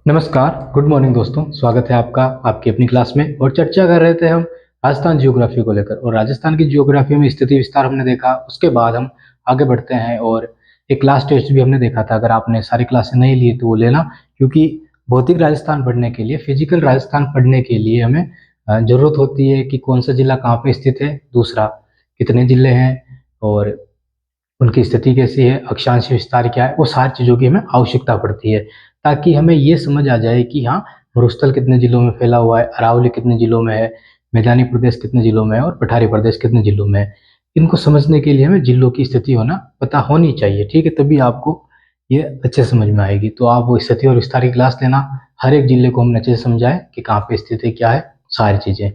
नमस्कार, good morning दोस्तों। स्वागत है आपका आपकी अपनी क्लास में। और चर्चा कर रहे थे हम राजस्थान जियोग्राफी को लेकर, और राजस्थान की जियोग्राफी में स्थिति विस्तार हमने देखा। उसके बाद हम आगे बढ़ते हैं और एक क्लास टेस्ट भी हमने देखा था। अगर आपने सारी क्लासें नहीं ली तो वो लेना, क्योंकि भौतिक राजस्थान पढ़ने के लिए, फिजिकल राजस्थान पढ़ने के लिए हमें ज़रूरत होती है कि कौन सा जिला कहाँ पे स्थित है, दूसरा कितने जिले हैं और उनकी स्थिति कैसी है, अक्षांश विस्तार क्या है, वो सारी चीज़ों की हमें आवश्यकता पड़ती है, ताकि हमें ये समझ आ जाए कि हाँ, मरुस्थल कितने जिलों में फैला हुआ है, अरावली कितने जिलों में है, मैदानी प्रदेश कितने जिलों में है और पठारी प्रदेश कितने जिलों में है। इनको समझने के लिए हमें जिलों की स्थिति होना पता होनी चाहिए, ठीक है? तभी आपको ये अच्छे समझ में आएगी। तो आप वो स्थिति और विस्तार की क्लास लेना, हर एक जिले को हमने अच्छे से समझाए कि कहाँ पे स्थित है, क्या है, सारी चीज़ें।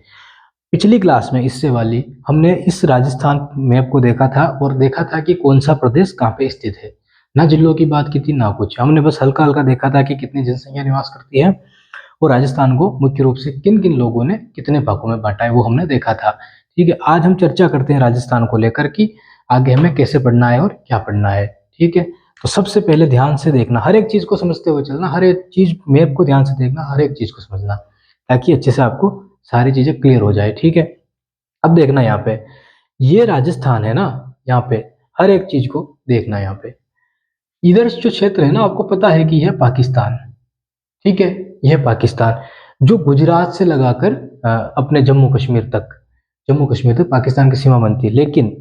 पिछली क्लास में इससे वाली हमने इस राजस्थान मैप को देखा था और देखा था कि कौन सा प्रदेश कहाँ पे स्थित है। ना जिलों की बात की थी ना कुछ, हमने बस हल्का हल्का देखा था कि कितनी जनसंख्या निवास करती है और राजस्थान को मुख्य रूप से किन किन लोगों ने कितने भागों में बांटा है, वो हमने देखा था। ठीक है, आज हम चर्चा करते हैं राजस्थान को लेकर कि आगे हमें कैसे पढ़ना है और क्या पढ़ना है। ठीक है, तो सबसे पहले ध्यान से देखना, हर एक चीज को समझते हुए चलना, हर एक चीज मैप को ध्यान से देखना, हर एक चीज को समझना, ताकि अच्छे से आपको सारी चीजें क्लियर हो जाए। ठीक है, अब देखना यहाँ पे, ये राजस्थान है ना, यहाँ पे हर एक चीज को देखना। यहाँ पे इधर जो क्षेत्र है ना, आपको पता है कि यह पाकिस्तान, ठीक है, यह पाकिस्तान जो गुजरात से लगाकर अपने जम्मू कश्मीर तक पाकिस्तान की सीमा बनती है। लेकिन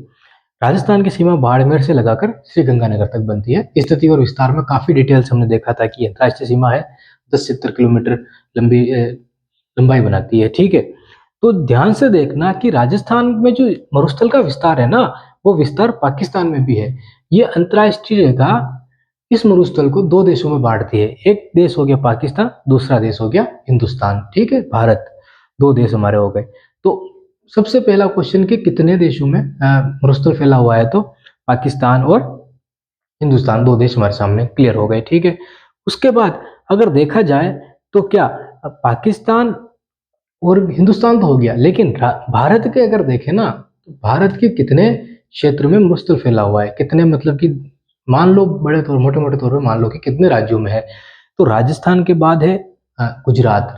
राजस्थान की सीमा बाड़मेर से लगाकर श्रीगंगानगर तक बनती है। स्थिति और विस्तार में काफी डिटेल्स हमने देखा था कि अंतर्राष्ट्रीय सीमा है 10-70 किलोमीटर लंबी लंबाई बनाती है। ठीक है, तो ध्यान से देखना कि राजस्थान में जो मरुस्थल का विस्तार है ना, वो विस्तार पाकिस्तान में भी है। ये अंतर्राष्ट्रीय रेखा इस मरुस्थल को दो देशों में बांटती है। एक देश हो गया पाकिस्तान, दूसरा देश हो गया हिंदुस्तान। ठीक है, भारत, दो देश हमारे हो गए। तो सबसे पहला क्वेश्चन कि कितने देशों में मरुस्थल फैला हुआ है, तो पाकिस्तान और हिंदुस्तान, दो देश हमारे सामने क्लियर हो गए। ठीक है, उसके बाद अगर देखा जाए तो क्या पाकिस्तान और हिंदुस्तान तो हो गया, लेकिन भारत के अगर देखें ना, तो भारत के कितने क्षेत्र में मरुस्थल फैला हुआ है, कितने, मतलब कि मान लो बड़े तौर, मोटे मोटे तौर पे मान लो कि कितने राज्यों में है। तो राजस्थान के बाद है गुजरात।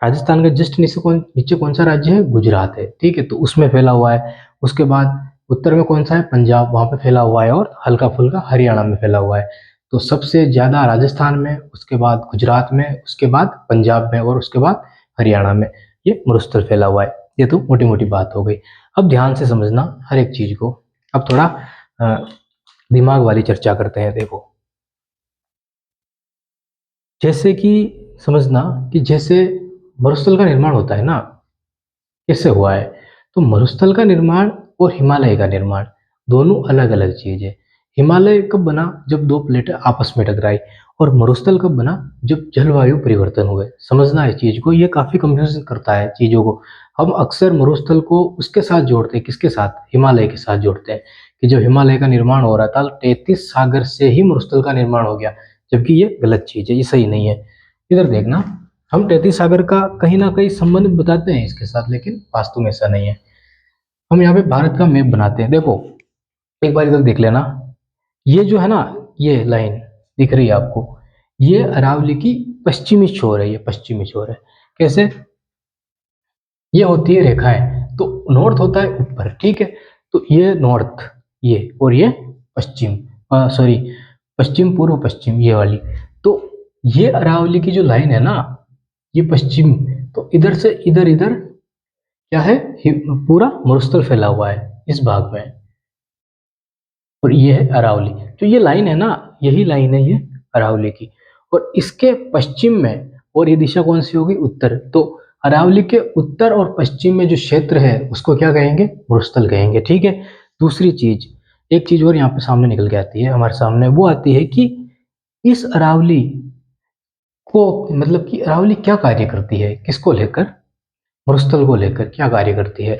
राजस्थान के जस्ट नीचे कौन सा राज्य है? गुजरात है। ठीक है, तो उसमें फैला हुआ है। उसके बाद उत्तर में कौन सा है? पंजाब, वहां पे फैला हुआ है, और हल्का फुल्का हरियाणा में फैला हुआ है। तो सबसे ज्यादा राजस्थान में, उसके बाद गुजरात में, उसके बाद पंजाब में, और उसके बाद हरियाणा में ये मरुस्थल फैला हुआ है। ये तो मोटी मोटी बात हो गई। अब ध्यान से समझना हर एक चीज को। अब थोड़ा अ, दिमाग वाली चर्चा करते हैं। देखो, जैसे कि समझना कि जैसे मरुस्थल का निर्माण होता है ना, कैसे हुआ है? तो मरुस्थल का निर्माण और हिमालय का निर्माण दोनों अलग अलग चीज है। हिमालय कब बना? जब दो प्लेटें आपस में टकराई। और मरुस्थल कब बना? जब जलवायु परिवर्तन हुए। समझना इस चीज को, ये काफी कंफ्यूजन करता है चीजों को। हम अक्सर मरुस्थल को उसके साथ जोड़ते हैं, किसके साथ? हिमालय के साथ जोड़ते हैं, कि जब हिमालय का निर्माण हो रहा था 33 सागर से ही मरुस्थल का निर्माण हो गया। जबकि ये गलत चीज है, ये सही नहीं है। इधर देखना, हम तैतीस सागर का कहीं ना कहीं संबंध बताते हैं इसके साथ, लेकिन वास्तव में ऐसा नहीं है। हम यहाँ पे भारत का मैप बनाते हैं। देखो, एक बार इधर देख लेना, ये जो है ना, ये लाइन दिख रही है आपको, ये अरावली की पश्चिमी छोर है। ये पश्चिमी छोर है। कैसे? ये होती है रेखाएं, तो नॉर्थ होता है ऊपर, ठीक है, तो ये नॉर्थ, ये, और ये पश्चिम, सॉरी, पश्चिम पूर्व पश्चिम, ये वाली। तो ये अरावली की जो लाइन है ना, ये पश्चिम, तो इधर से इधर इधर क्या है? पूरा मरुस्थल फैला हुआ है इस भाग में, और ये है अरावली। तो ये लाइन है ना, यही लाइन है ये अरावली की, और इसके पश्चिम में, और ये दिशा कौन सी होगी? उत्तर। तो अरावली के उत्तर और पश्चिम में जो क्षेत्र है उसको क्या कहेंगे? मरुस्थल कहेंगे। ठीक है, दूसरी चीज, एक चीज और यहाँ पे सामने निकल के आती है हमारे सामने, वो आती है कि इस अरावली को, मतलब कि अरावली क्या कार्य करती है, किसको लेकर? मरुस्थल को लेकर क्या कार्य करती है?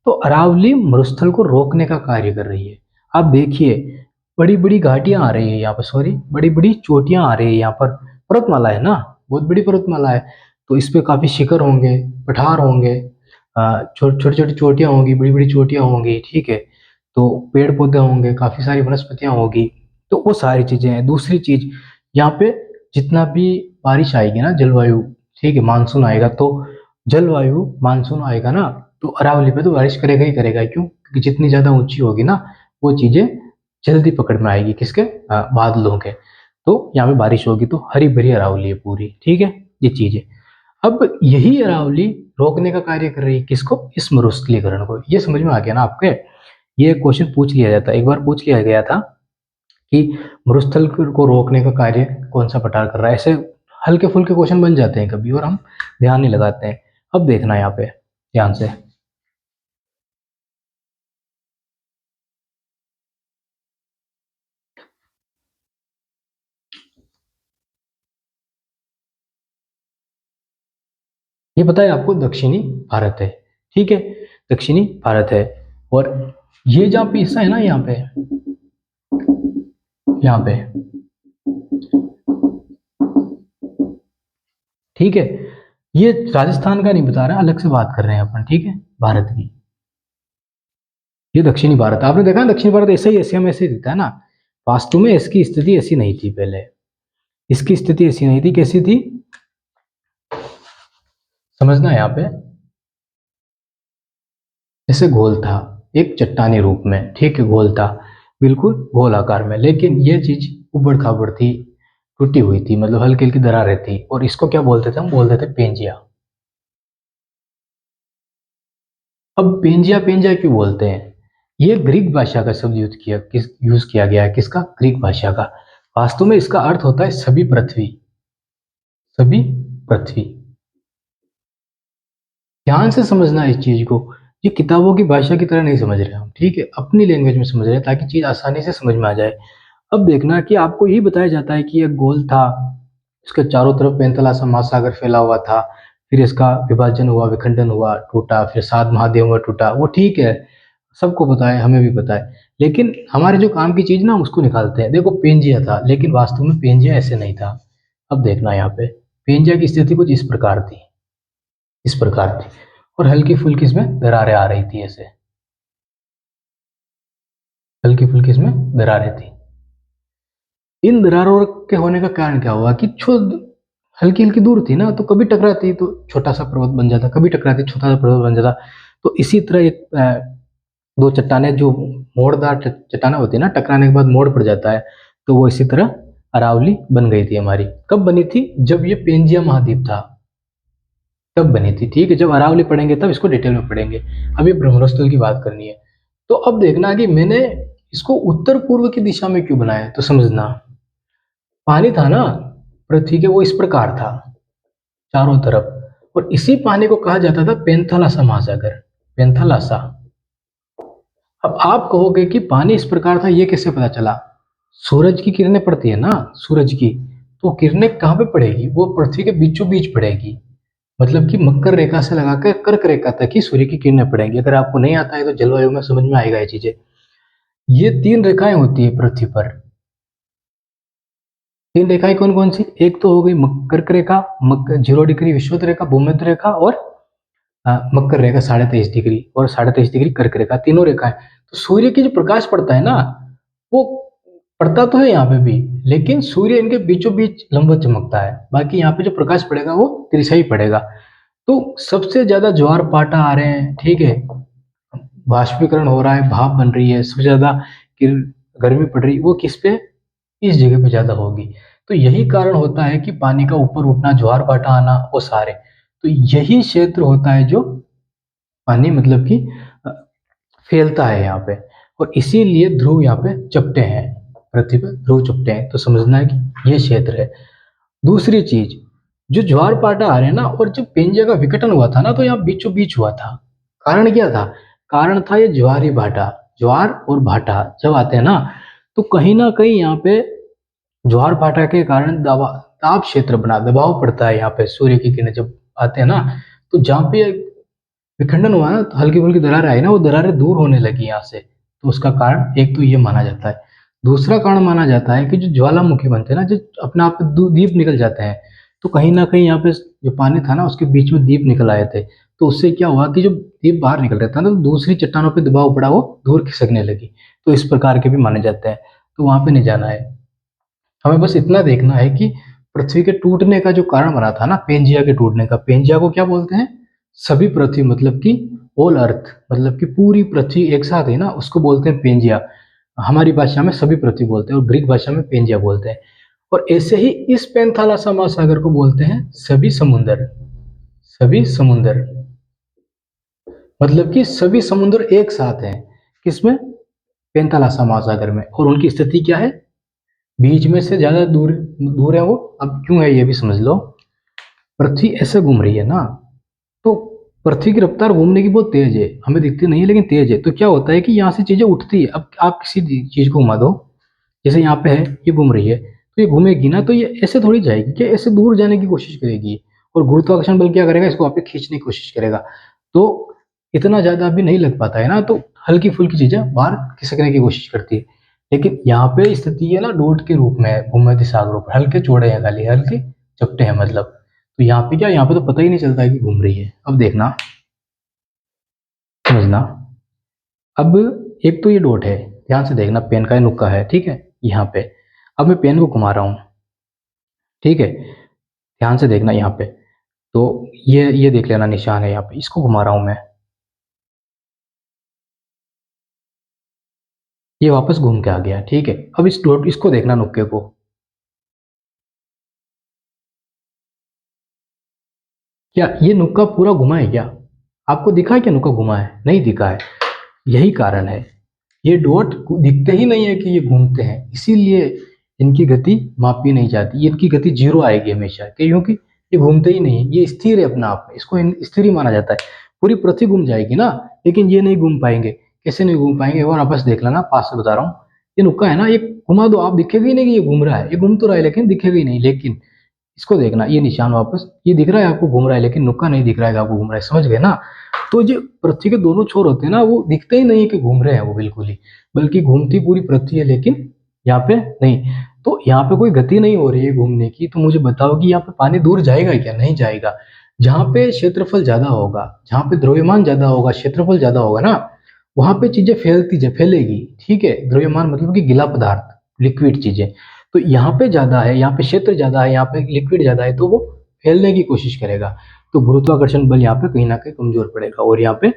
तो अरावली मरुस्थल को रोकने का कार्य कर रही है। आप देखिए, बड़ी बड़ी घाटियां आ रही है यहाँ पर, सॉरी, बड़ी बड़ी चोटियां आ रही है यहाँ पर। पर्वतमाला है ना, बहुत बड़ी पर्वतमाला है, तो इस पे काफी शिखर होंगे, पठार होंगे, छोटी छोटी छोटी चोटियां होंगी, बड़ी बड़ी चोटियां होंगी। ठीक है, तो पेड़ पौधे होंगे, काफी सारी वनस्पतियां होगी। तो वो सारी चीजें हैं। दूसरी चीज, यहाँ पे जितना भी बारिश आएगी ना, जलवायु, ठीक है, मानसून आएगा तो जलवायु मानसून आएगा ना, तो अरावली पे तो बारिश करेगा ही करेगा। क्यों? क्योंकि जितनी ज्यादा ऊंची होगी ना, वो चीजें जल्दी पकड़ में आएगी, किसके? बादलों के। तो यहाँ पे बारिश होगी तो हरी भरी अरावली है पूरी, ठीक है, ये चीज है। अब यही अरावली रोकने का कार्य कर रही है, किसको? इस मरुस्थलीकरण को। ये समझ में आ गया ना आपके? ये क्वेश्चन पूछ लिया जाता है, एक बार पूछ लिया गया था कि मरुस्थल को रोकने का कार्य कौन सा पठार कर रहा है। ऐसे हल्के फुल्के क्वेश्चन बन जाते हैं कभी और हम ध्यान नहीं लगाते हैं। अब देखना यहाँ पे ध्यान से, ये पता है आपको, दक्षिणी भारत है, ठीक है, दक्षिणी भारत है। और ये जहाँ पे हिस्सा है ना, यहाँ पे ठीक है, ये राजस्थान का नहीं बता रहा, अलग से बात कर रहे हैं अपन, ठीक है, भारत की। ये दक्षिणी भारत, आपने देखा ना, दक्षिणी भारत ऐसा ही एशिया में ऐसे ही दिखता है ना। वास्तव में इसकी स्थिति ऐसी नहीं थी पहले, इसकी स्थिति ऐसी नहीं थी, कैसी थी समझना यहाँ पे। जैसे घोल था, एक चट्टानी रूप में, ठीक है, घोल था, बिल्कुल गोल आकार में, लेकिन ये चीज उबड़ खाबड़ थी, टूटी हुई थी, मतलब हल्की हल्की दरारें थी, और इसको क्या बोलते थे? हम बोलते थे पेंजिया। अब पेंजिया पेंजिया क्यों बोलते हैं? ये ग्रीक भाषा का शब्द यूज किया गया है, किसका? ग्रीक भाषा का। वास्तव में इसका अर्थ होता है सभी पृथ्वी, सभी पृथ्वी। ध्यान से समझना है इस चीज को, ये किताबों की भाषा की तरह नहीं समझ रहे हम, ठीक है, अपनी लैंग्वेज में समझ रहे हैं ताकि चीज आसानी से समझ में आ जाए। अब देखना कि आपको यही बताया जाता है कि यह गोल था, इसके चारों तरफ पैंतला सा महासागर फैला हुआ था, फिर इसका विभाजन हुआ, विखंडन हुआ, टूटा, फिर 7 महाद्वीपों में टूटा, वो ठीक है, सबको पता है, हमें भी पता है। लेकिन हमारे जो काम की चीज ना, हम उसको निकालते हैं। देखो, पेंजिया था, लेकिन वास्तव में पेंजिया ऐसे नहीं था। अब देखना यहाँ पे, पेंजिया की स्थिति कुछ इस प्रकार थी, इस प्रकार थी, और हल्की फुल्की इसमें दरारें आ रही थी, ऐसे हल्की फुल्की इसमें दरारें थी। इन दरारों के होने का कारण क्या हुआ कि हल्की हल्की दूर थी ना, तो कभी टकराती तो छोटा सा पर्वत बन जाता, कभी टकराती छोटा सा पर्वत बन जाता। तो इसी तरह एक दो चट्टानें जो मोड़दार चट्टानें होती है ना, टकराने के बाद मोड़ पड़ जाता है, तो वो इसी तरह अरावली बन गई थी हमारी। कब बनी थी? जब ये पेंजिया महाद्वीप था तब बनी थी, ठीक है। जब अरावली पढ़ेंगे तब इसको डिटेल में पढ़ेंगे, अभी ब्रह्मोत्सव की बात करनी है। तो अब देखना कि मैंने इसको उत्तर पूर्व की दिशा में क्यों बनाया, तो समझना, पानी था ना पृथ्वी के, वो इस प्रकार था चारों तरफ, और इसी पानी को कहा जाता था पेंथालासा महासागर, पेंथालासा। अब आप कहोगे कि पानी इस प्रकार था, ये कैसे पता चला? सूरज की किरणें पड़ती है ना, सूरज की, तो किरणें कहाँ पे पड़ेगी? वो पृथ्वी के बीचों बीच पड़ेगी, मतलब कि मकर रेखा से लगाकर कर्क रेखा तक ही सूर्य की किरणें पड़ेंगी। अगर आपको नहीं आता है तो जलवायु में समझ में आएगा ये चीजें। ये 3 रेखाएं होती है पृथ्वी पर। 3 रेखाएं कौन कौन सी? एक तो हो गई कर्क रेखा, 0 डिग्री विषुवत रेखा, भूमध्य रेखा, और मकर रेखा 23.5 डिग्री, और 23.5 डिग्री कर्क रेखा, तीनों रेखाएं। तो सूर्य की जो प्रकाश पड़ता है ना, वो पड़ता तो है यहाँ पे भी, लेकिन सूर्य इनके बीचों बीच लंबवत चमकता है, बाकी यहाँ पे जो प्रकाश पड़ेगा वो तिरछा ही पड़ेगा। तो सबसे ज्यादा ज्वार पाटा आ रहे हैं, ठीक है, बाष्पीकरण हो रहा है, भाप बन रही है, सबसे ज्यादा गर्मी पड़ रही है, वो किस पे? इस जगह पे ज्यादा होगी। तो यही कारण होता है कि पानी का ऊपर उठना, ज्वार भाटा आना, वो सारे, तो यही क्षेत्र होता है जो पानी मतलब कि फैलता है यहाँ पे, और इसीलिए ध्रुव यहाँ पे चपटे हैं, पृथ्वी पे ध्रुव चपटे हैं, तो समझना है कि ये क्षेत्र है। दूसरी चीज, जो ज्वार भाटा आ रहे हैं ना, और जब पेंजिया का विघटन हुआ था ना, तो यहाँ बीचों बीच हुआ था। कारण क्या था? कारण था ये ज्वारी भाटा, ज्वार और भाटा जब आते हैं ना, तो कहीं ना कहीं यहाँ पे ज्वार भाटा के कारण ताप क्षेत्र बना, दबाव पड़ता है यहाँ पे, सूर्य की किरणें जब आते हैं ना, तो जहाँ पे विखंडन हुआ ना, तो हल्की फुल्की दरारें आई ना, वो दरारें दूर होने लगी यहाँ से। तो उसका कारण एक तो ये माना जाता है। दूसरा कारण माना जाता है कि जो ज्वालामुखी बनते हैं ना, जो अपने आप दीप निकल जाते हैं, तो कहीं ना कहीं यहाँ पे जो पानी था ना, उसके बीच में दीप निकल आए थे, तो उससे क्या हुआ कि जो दीप बाहर निकल रहा था ना, तो दूसरी चट्टानों पे दबाव पड़ा, वो दूर खिसकने लगी। तो इस प्रकार के भी माने जाते हैं, तो वहां पे नहीं जाना है। हमें बस इतना देखना है कि पृथ्वी के टूटने का जो कारण बना था ना, पेंजिया के टूटने का, पेंजिया को क्या बोलते हैं? सभी पृथ्वी, मतलब कि ऑल अर्थ, मतलब कि पूरी पृथ्वी एक साथ है ना, उसको बोलते हैं पेंजिया। हमारी भाषा में सभी पृथ्वी बोलते हैं और ग्रीक भाषा में पेंजिया बोलते हैं। और ऐसे ही इस पैंथालासा महासागर को बोलते हैं सभी समुंदर। सभी समुंदर मतलब कि सभी समुद्र एक साथ हैं किसमें? पैंथालासा महासागर में। और उनकी स्थिति क्या है? बीच में से ज्यादा दूर दूर है वो। अब क्यों है ये भी समझ लो। पृथ्वी ऐसे घूम रही है ना, तो पृथ्वी की रफ्तार घूमने की बहुत तेज है, हमें दिखती नहीं है लेकिन तेज है। तो क्या होता है कि यहाँ से चीजें उठती है। अब आप किसी चीज को घुमा दो, जैसे यहाँ पे है, ये घूम रही है, तो ये घूमेगी ना, तो ये ऐसे थोड़ी जाएगी कि ऐसे दूर जाने की कोशिश करेगी। और गुरुत्वाकर्षण बल क्या करेगा? इसको आप पे खींचने की कोशिश करेगा। तो इतना ज्यादा भी नहीं लग पाता है ना, तो हल्की फुल्की चीजें बाहर खिसकने की कोशिश करती है। लेकिन यहाँ पे स्थिति है ना, डोट के रूप में है भूमध्य सागरों पर, हल्के चौड़े हैं, खाली हल्के चपटे हैं मतलब। तो यहाँ पे क्या, यहाँ पे तो पता ही नहीं चलता है कि घूम रही है। अब देखना, समझना। अब एक तो ये डॉट है, ध्यान से देखना, पेन का नुक्का है, ठीक है, यहाँ पे। अब मैं पेन को घुमा रहा हूँ, ठीक है, ध्यान से देखना यहाँ पे। तो ये देख लेना, निशान है यहाँ पे, इसको घुमा रहा हूँ मैं, ये वापस घूम के आ गया, ठीक है। अब इस डॉट, इसको देखना, नुक्के को। क्या ये नुक्का पूरा घुमा है क्या? आपको दिखा है क्या नुक्का घुमा है? नहीं दिखा है। यही कारण है, ये डॉट दिखते ही नहीं है कि ये घूमते हैं, इसीलिए इनकी गति मापी नहीं जाती। इनकी गति जीरो आएगी हमेशा, क्योंकि ये घूमते ही नहीं है, ये स्थिर है अपना आप में, इसको स्थिर ही माना जाता है। पूरी पृथ्वी घूम जाएगी ना, लेकिन ये नहीं घूम पाएंगे। कैसे नहीं घूम पाएंगे? और आपस देख लेना, पास से बता रहा हूँ। ये नुक्का है ना, ये घुमा दो, आप दिखेगा ही नहीं कि ये घूम रहा है। ये घूम तो रहा है लेकिन दिखेगा ही नहीं। लेकिन इसको देखना, ये निशान वापस, ये दिख रहा है आपको घूम रहा है, लेकिन नुक्का नहीं दिख रहा है आपको घूम रहा है, समझ गए ना? तो जो पृथ्वी के दोनों छोर होते हैं ना, वो दिखते ही नहीं है कि घूम रहे हैं वो, बिल्कुल ही। बल्कि घूमती पूरी पृथ्वी है, लेकिन यहाँ पे नहीं। तो यहाँ पे कोई गति नहीं हो रही है घूमने की। तो मुझे बताओ कि यहाँ पे पानी दूर जाएगा क्या? नहीं जाएगा। जहाँ पे क्षेत्रफल ज्यादा होगा, जहाँ पे द्रव्यमान ज्यादा होगा, क्षेत्रफल ज्यादा होगा ना, वहां पे चीजें फैलेगी, ठीक है। द्रव्यमान मतलब कि गीला पदार्थ, लिक्विड चीजें। तो यहाँ पे ज्यादा है, यहाँ पे क्षेत्र ज्यादा है, यहाँ पे लिक्विड ज्यादा है, तो वो फैलने की कोशिश करेगा। तो गुरुत्वाकर्षण बल यहाँ पे कहीं ना कहीं कमजोर पड़ेगा। और यहाँ पे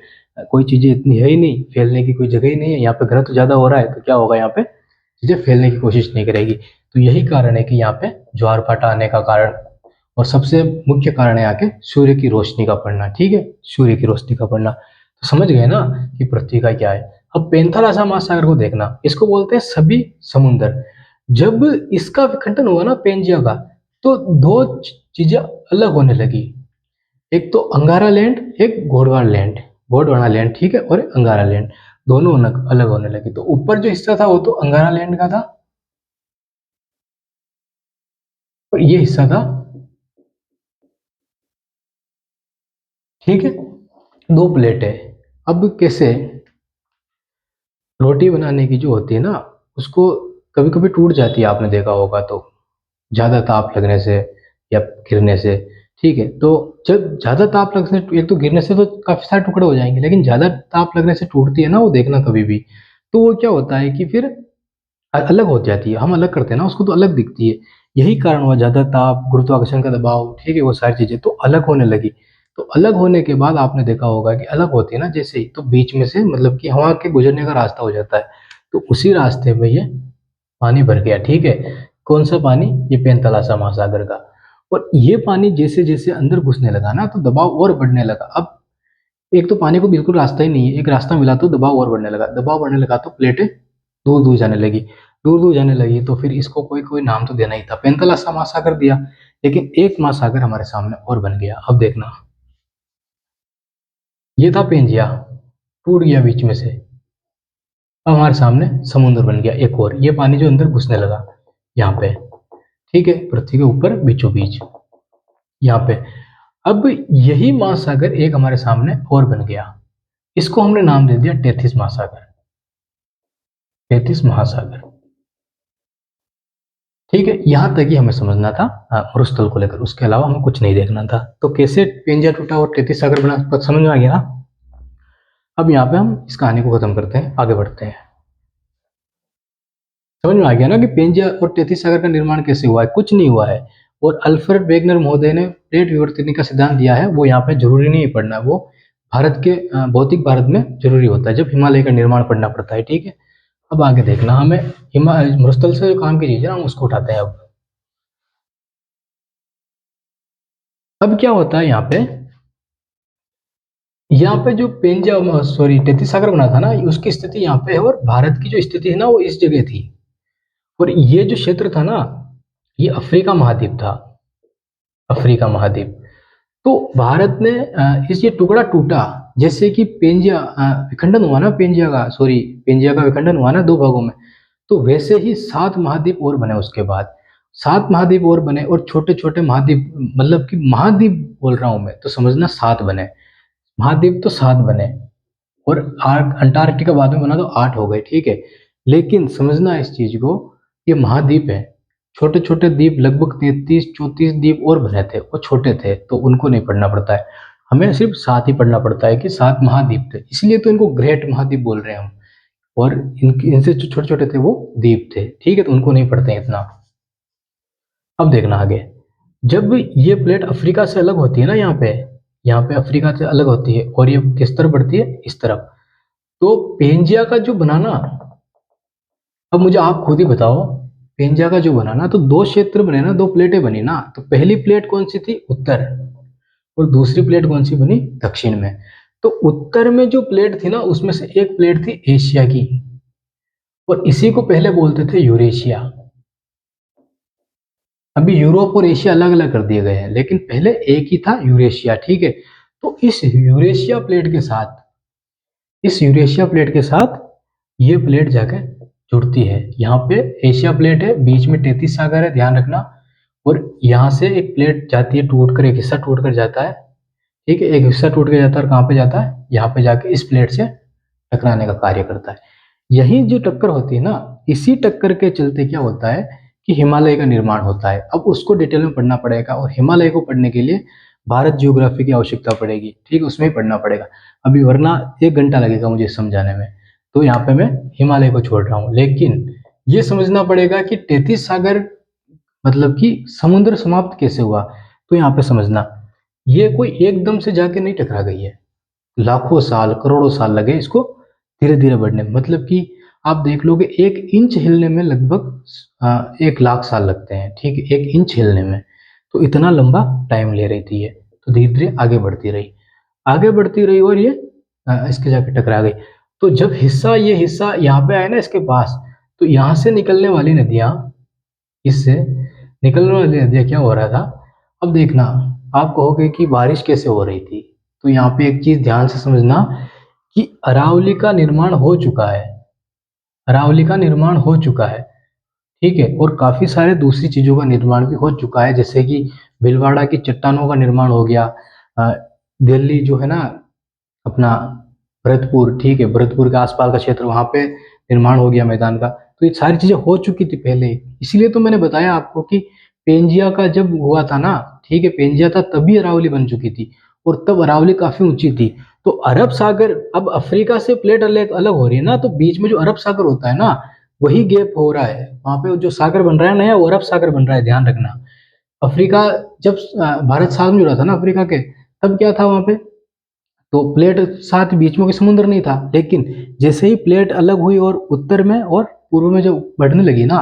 कोई चीजें इतनी है ही नहीं, फैलने की कोई जगह ही नहीं है। यहाँ पे घनत्व ज्यादा हो रहा है, तो क्या होगा, यहाँ पे चीजें फैलने की कोशिश नहीं करेगी। तो यही कारण है कि यहाँ पे ज्वार भाटा आने का कारण। और सबसे मुख्य कारण है यहाँ के सूर्य की रोशनी का पड़ना, ठीक है, सूर्य की रोशनी का पड़ना। तो समझ गए ना कि पृथ्वी का क्या है। अब पेंथालासा महासागर को देखना, इसको बोलते हैं सभी समुंदर। जब इसका विखंडन हुआ ना, पेंजिया का, तो दो चीजें अलग होने लगी। एक तो अंगारा लैंड, एक गोंडवाना लैंड। गोंडवाना लैंड, ठीक है, और अंगारा लैंड, दोनों अलग अलग होने लगी। तो ऊपर जो हिस्सा था वो तो अंगारा लैंड का था, और ये हिस्सा था, ठीक है, दो प्लेट है। अब कैसे, रोटी बनाने की जो होती है ना, उसको कभी कभी टूट जाती है, आपने देखा होगा तो, ज्यादा ताप लगने से या गिरने से, ठीक है। तो जब ज्यादा ताप लगने से, एक तो गिरने से तो काफी सारे टुकड़े हो जाएंगे, लेकिन ज्यादा ताप लगने से टूटती है ना, वो देखना कभी भी। तो वो क्या होता है कि फिर अलग हो जाती है, हम अलग करते हैं ना उसको, तो अलग दिखती है। यही कारण हुआ, ज्यादा ताप, गुरुत्वाकर्षण का दबाव, ठीक है, वो सारी चीजें तो अलग होने लगी। तो अलग होने के बाद आपने देखा होगा कि अलग होती है ना जैसे ही, तो बीच में से मतलब कि हवा के गुजरने का रास्ता हो जाता है। तो उसी रास्ते में ये पानी भर गया, ठीक है। कौन सा पानी? ये पैंतलासा महासागर का। और ये पानी जैसे जैसे अंदर घुसने लगा ना, तो दबाव और बढ़ने लगा। अब एक तो पानी को बिल्कुल रास्ता ही नहीं है, एक रास्ता मिला तो दबाव और बढ़ने लगा, दबाव बढ़ने लगा तो प्लेटें दूर दूर जाने लगी। दूर दूर जाने लगी तो फिर इसको कोई कोई नाम तो देना ही था, पैंतलासा महासागर दिया। लेकिन एक महासागर हमारे सामने और बन गया। अब देखना, ये था पेंजिया, टूट गया बीच में से। अब हमारे सामने समुद्र बन गया एक और, ये पानी जो अंदर घुसने लगा यहाँ पे, ठीक है, पृथ्वी के ऊपर बीचों बीच यहाँ पे। अब यही महासागर एक हमारे सामने और बन गया, इसको हमने नाम दे दिया टेथिस महासागर। टेथिस महासागर, ठीक है। यहां तक ही हमें समझना था मरुस्थल को लेकर, उसके अलावा हमें कुछ नहीं देखना था। तो कैसे पेंजिया टूटा और टेथिस सागर बना, समझ में आ गया ना? अब यहाँ पे हम इस कहानी को खत्म करते हैं, आगे बढ़ते हैं। समझ में आ गया ना कि पेंजिया और टेथिस सागर का निर्माण कैसे हुआ है? कुछ नहीं हुआ है, और अल्फ्रेड वेगनर महोदय ने प्लेट विवर्तन का सिद्धांत दिया है, वो यहाँ पे जरूरी नहीं पढ़ना, वो भारत के भौतिक भारत में जरूरी होता है जब हिमालय का निर्माण पढ़ना पड़ता है। ठीक है, अब आगे देखना, हमें मरुस्थल से जो काम की चीज है हम उसको उठाते हैं। अब क्या होता है यहाँ पे जो तैतीस सागर बना था ना, उसकी स्थिति यहाँ पे है, और भारत की जो स्थिति है ना वो इस जगह थी। और ये जो क्षेत्र था ना, ये अफ्रीका महाद्वीप था, अफ्रीका महाद्वीप। तो भारत ने इस ये टुकड़ा टूटा, जैसे कि पेंजिया विखंडन हुआ ना, पेंजिया का विखंडन हुआ ना दो भागों में, तो वैसे ही 7 महाद्वीप और बने उसके बाद, 7 महाद्वीप और बने, और छोटे छोटे महाद्वीप, मतलब कि महाद्वीप बोल रहा हूं मैं, तो समझना 7 बने, महाद्वीप तो 7 बने, और अंटार्कटिका बाद में बना तो 8 हो गए। ठीक है, लेकिन समझना इस चीज को, ये महाद्वीप है, छोटे छोटे द्वीप लगभग 33-34 द्वीप और बने थे, वो छोटे थे तो उनको नहीं पढ़ना पड़ता है, हमें सिर्फ 7 ही पढ़ना पड़ता है कि 7 महाद्वीप थे, इसलिए तो इनको ग्रेट महाद्वीप बोल रहे हैं हम, और इनसे जो छोटे छोटे थे वो द्वीप थे। ठीक है, तो उनको नहीं पढ़ते हैं इतना। अब देखना आगे, जब ये प्लेट अफ्रीका से अलग होती है ना, यहाँ पे अफ्रीका से अलग होती है, और ये किस तरफ बढ़ती है, इस तरफ, तो पेंजिया का जो बनाना, अब मुझे आप खुद ही बताओ, पेंजिया का जो बना ना, तो 2 क्षेत्र बने ना, 2 प्लेटें बनी ना, तो पहली प्लेट कौन सी थी, उत्तर, और दूसरी प्लेट कौन सी बनी, दक्षिण में। तो उत्तर में जो प्लेट थी ना, उसमें से एक प्लेट थी एशिया की, और इसी को पहले बोलते थे यूरेशिया। अभी यूरोप और एशिया अलग अलग कर दिए गए हैं, लेकिन पहले एक ही था, यूरेशिया। ठीक है, तो इस यूरेशिया प्लेट के साथ ये प्लेट जाकर जुड़ती है। यहाँ पे एशिया प्लेट है, बीच में 33 सागर है, ध्यान रखना, और यहाँ से एक प्लेट जाती है, टूट कर एक हिस्सा टूट कर जाता है। ठीक है, एक हिस्सा टूट के जाता है, और कहाँ पे जाता है, यहाँ पे जाके इस प्लेट से टकराने का कार्य करता है। यही जो टक्कर होती है ना, इसी टक्कर के चलते क्या होता है कि हिमालय का निर्माण होता है। अब उसको डिटेल में पढ़ना पड़ेगा, और हिमालय को पढ़ने के लिए भारत जियोग्राफी की आवश्यकता पड़ेगी। ठीक है, उसमें ही पढ़ना पड़ेगा अभी, वरना 1 घंटा लगेगा मुझे समझाने में, तो यहाँ पे मैं हिमालय को छोड़ रहा हूँ। लेकिन ये समझना पड़ेगा कि 33 सागर मतलब कि समुद्र समाप्त कैसे हुआ, तो यहाँ पे समझना, ये कोई एकदम से जाके नहीं टकरा गई है, लाखों साल करोड़ों साल लगे इसको धीरे धीरे बढ़ने में। मतलब कि आप देख लो कि 1 इंच हिलने में लगभग 1 लाख साल लगते हैं। ठीक है, 1 इंच हिलने में, तो इतना लंबा टाइम ले रही थी ये, तो धीरे धीरे आगे बढ़ती रही, और ये इसके जाके टकरा गई। तो जब ये हिस्सा यहाँ पे आया ना इसके पास, तो यहाँ से निकलने वाली नदियां, इससे निकलने वाली नदियां क्या हो रहा था, अब देखना, आप कहोगे कि बारिश कैसे हो रही थी, तो यहाँ पे एक चीज ध्यान से समझना कि अरावली का निर्माण हो चुका है, अरावली का निर्माण हो चुका है। ठीक है, और काफी सारे दूसरी चीजों का निर्माण भी हो चुका है, जैसे कि भीलवाड़ा की चट्टानों का निर्माण हो गया, अ, दिल्ली जो है ना अपना भरतपुर, ठीक है, भरतपुर के आसपास का क्षेत्र, वहां पे निर्माण हो गया मैदान का, तो ये सारी चीजें हो चुकी थी पहले। इसीलिए तो मैंने बताया आपको कि पेंजिया का जब हुआ था ना, ठीक है, पेंजिया था तभी अरावली बन चुकी थी, और तब अरावली काफी ऊंची थी। तो अरब सागर, अब अफ्रीका से प्लेट अलग अलग हो रही है ना, तो बीच में जो अरब सागर होता है ना, वही गैप हो रहा है, वहां पे जो सागर बन रहा है नया, वो अरब सागर बन रहा है, ध्यान रखना। अफ्रीका जब भारत साथ में जुड़ा था ना अफ्रीका के, तब क्या था वहां पे, तो प्लेट साथ बीच में कोई समुद्र नहीं था, लेकिन जैसे ही प्लेट अलग हुई और उत्तर में और पूर्व में जब बढ़ने लगी ना,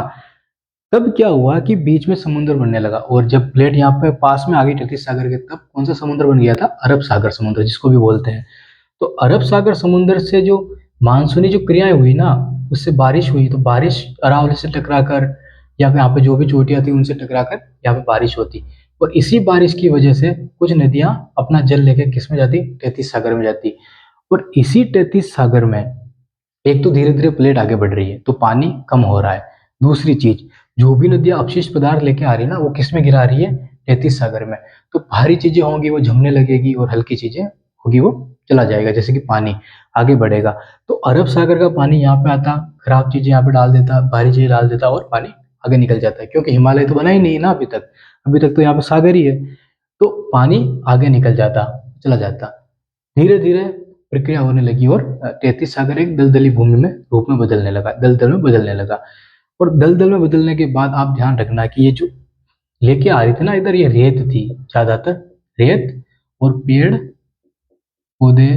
तब क्या हुआ कि बीच में समुद्र बनने लगा, और जब प्लेट यहाँ पे पास में आ गई 33 सागर के, तब कौन सा समुद्र बन गया था, अरब सागर समुद्र जिसको भी बोलते हैं। तो अरब सागर समुद्र से जो मानसूनी जो क्रियाएं हुई ना, उससे बारिश हुई, तो बारिश अरावली से टकराकर, या फिर यहाँ पे जो भी चोटियां थी उनसे टकराकर यहाँ पे बारिश होती, और इसी बारिश की वजह से कुछ नदियां अपना जल लेके किस में जाती, 33 सागर में जाती। और इसी 33 सागर में एक तो धीरे धीरे प्लेट आगे बढ़ रही है, तो पानी कम हो रहा है। दूसरी चीज, जो भी नदियां अपशिष्ट पदार्थ लेके आ रही है ना, वो किस में गिरा रही है, 33 सागर में। तो भारी चीजें होंगी वो जमने लगेगी, और हल्की चीजें होगी वो चला जाएगा, जैसे कि पानी आगे बढ़ेगा। तो अरब सागर का पानी यहाँ पे आता, खराब चीजें यहाँ पे डाल देता, भारी चीजें डाल देता, और पानी आगे निकल जाता है, क्योंकि हिमालय तो बना ही नहीं है ना अभी तक तो यहाँ पे सागर ही है। तो पानी आगे निकल जाता, चला जाता, धीरे धीरे प्रक्रिया होने लगी, और 33 सागर एक दलदली भूमि में रूप में बदलने लगा, दलदल में बदलने लगा। और दलदल में बदलने के बाद आप ध्यान रखना कि ये जो लेके आ रही थी ना इधर, ये रेत थी ज्यादातर, रेत और पेड़ पौधे,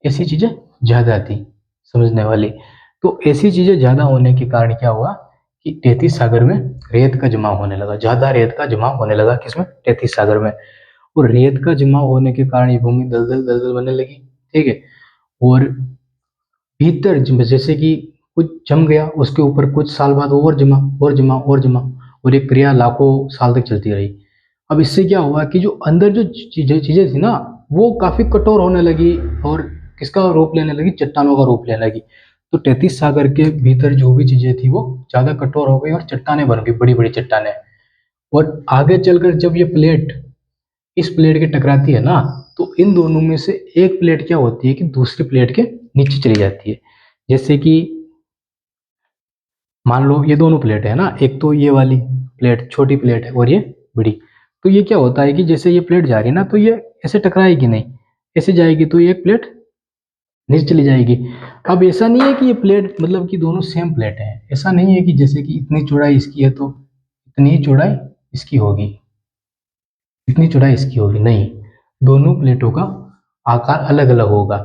ऐसी चीजें ज्यादा थी समझने वाली। तो ऐसी चीजें ज्यादा होने के कारण क्या हुआ कि तैतीस सागर में रेत का जमाव होने लगा, ज्यादा रेत का जमाव होने लगा किसमें, तैतीस सागर में। और रेत का जमाव होने के कारण ये भूमि दलदल दलदल बनने लगी, ठीक है। और भीतर जैसे कि कुछ जम गया, उसके ऊपर कुछ साल बाद और जमा और जमा और जमा, और ये क्रिया लाखों साल तक चलती रही। अब इससे क्या हुआ कि जो अंदर जो चीजें थी ना, वो काफी कठोर होने लगी और किसका रूप लेने लगी, चट्टानों का रूप लेने लगी। तो तैतीस सागर के भीतर जो भी चीजें थी वो ज्यादा कठोर हो गई और चट्टाने बन गई, बड़ी बड़ी चट्टाने। और आगे चलकर जब ये प्लेट इस प्लेट के टकराती है ना, तो इन दोनों में से एक प्लेट क्या होती है कि दूसरी प्लेट के नीचे चली जाती है। जैसे कि मान लो ये दोनों प्लेट है ना, एक तो ये वाली प्लेट छोटी प्लेट है और ये बड़ी। तो ये क्या होता है कि जैसे ये प्लेट जा रही है ना, तो ये ऐसे टकराएगी नहीं, ऐसे जाएगी, तो ये एक प्लेट नीचे चली जाएगी। अब ऐसा नहीं है कि ये प्लेट मतलब कि दोनों सेम प्लेट है, ऐसा नहीं है कि जैसे कि इतनी चौड़ाई इसकी है तो इतनी ही चौड़ाई इसकी होगी, इतनी चौड़ाई इसकी होगी, नहीं, दोनों प्लेटों का आकार अलग अलग होगा।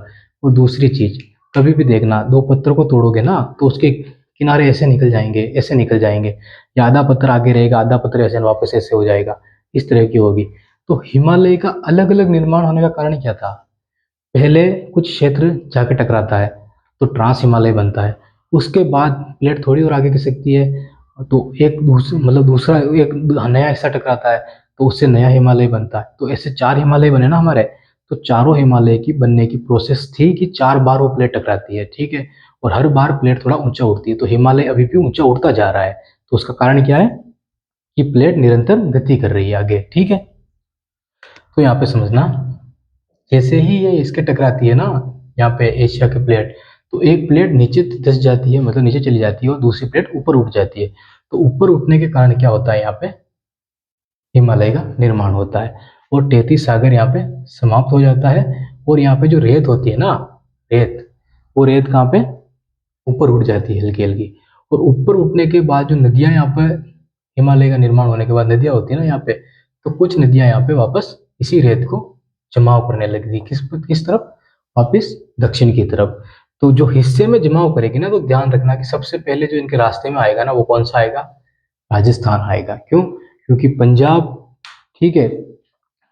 और दूसरी चीज, कभी भी देखना, दो पत्थर को तोड़ोगे ना तो उसके किनारे ऐसे निकल जाएंगे, ऐसे निकल जाएंगे, या आधा पत्थर आगे रहेगा, आधा पत्थर ऐसे वापस ऐसे हो जाएगा, इस तरह की होगी। तो हिमालय का अलग अलग निर्माण होने का कारण क्या था, पहले कुछ क्षेत्र जाके टकराता है तो ट्रांस हिमालय बनता है, उसके बाद प्लेट थोड़ी और आगे खिसकती है तो एक दूसरा मतलब दूसरा एक नया हिस्सा टकराता है तो उससे नया हिमालय बनता है। तो ऐसे चार हिमालय बने ना हमारे। तो चारों हिमालय की बनने की प्रोसेस थी कि चार बार वो प्लेट टकराती है, ठीक है। और हर बार प्लेट थोड़ा ऊंचा उठती है, तो हिमालय अभी भी ऊंचा उठता जा रहा है। तो उसका कारण क्या है कि प्लेट निरंतर गति कर रही है आगे, ठीक है। तो यहाँ पे समझना, जैसे ही ये इसके टकराती है ना, यहाँ पे एशिया की प्लेट, तो एक प्लेट नीचे धस जाती है, मतलब नीचे चली जाती है, और दूसरी प्लेट ऊपर उठ जाती है। तो ऊपर उठने के कारण क्या होता है, यहाँ पे हिमालय का निर्माण होता है और तैतीस सागर यहाँ पे समाप्त हो जाता है। और यहाँ पे जो रेत होती है ना, रेत, वो रेत कहाँ पे ऊपर उठ जाती है हल्की हल्की। और ऊपर उठने के बाद जो नदियां यहाँ पे, हिमालय का निर्माण होने के बाद नदियां होती है ना यहाँ पे, तो कुछ नदियां यहाँ पे वापस इसी रेत को जमाव करने लगी थी, किस तरफ, वापस दक्षिण की तरफ। तो जो हिस्से में जमाव करेगी ना, तो ध्यान रखना कि सबसे पहले जो इनके रास्ते में आएगा ना, वो कौन सा आएगा, राजस्थान आएगा। क्यों, क्योंकि पंजाब, ठीक है,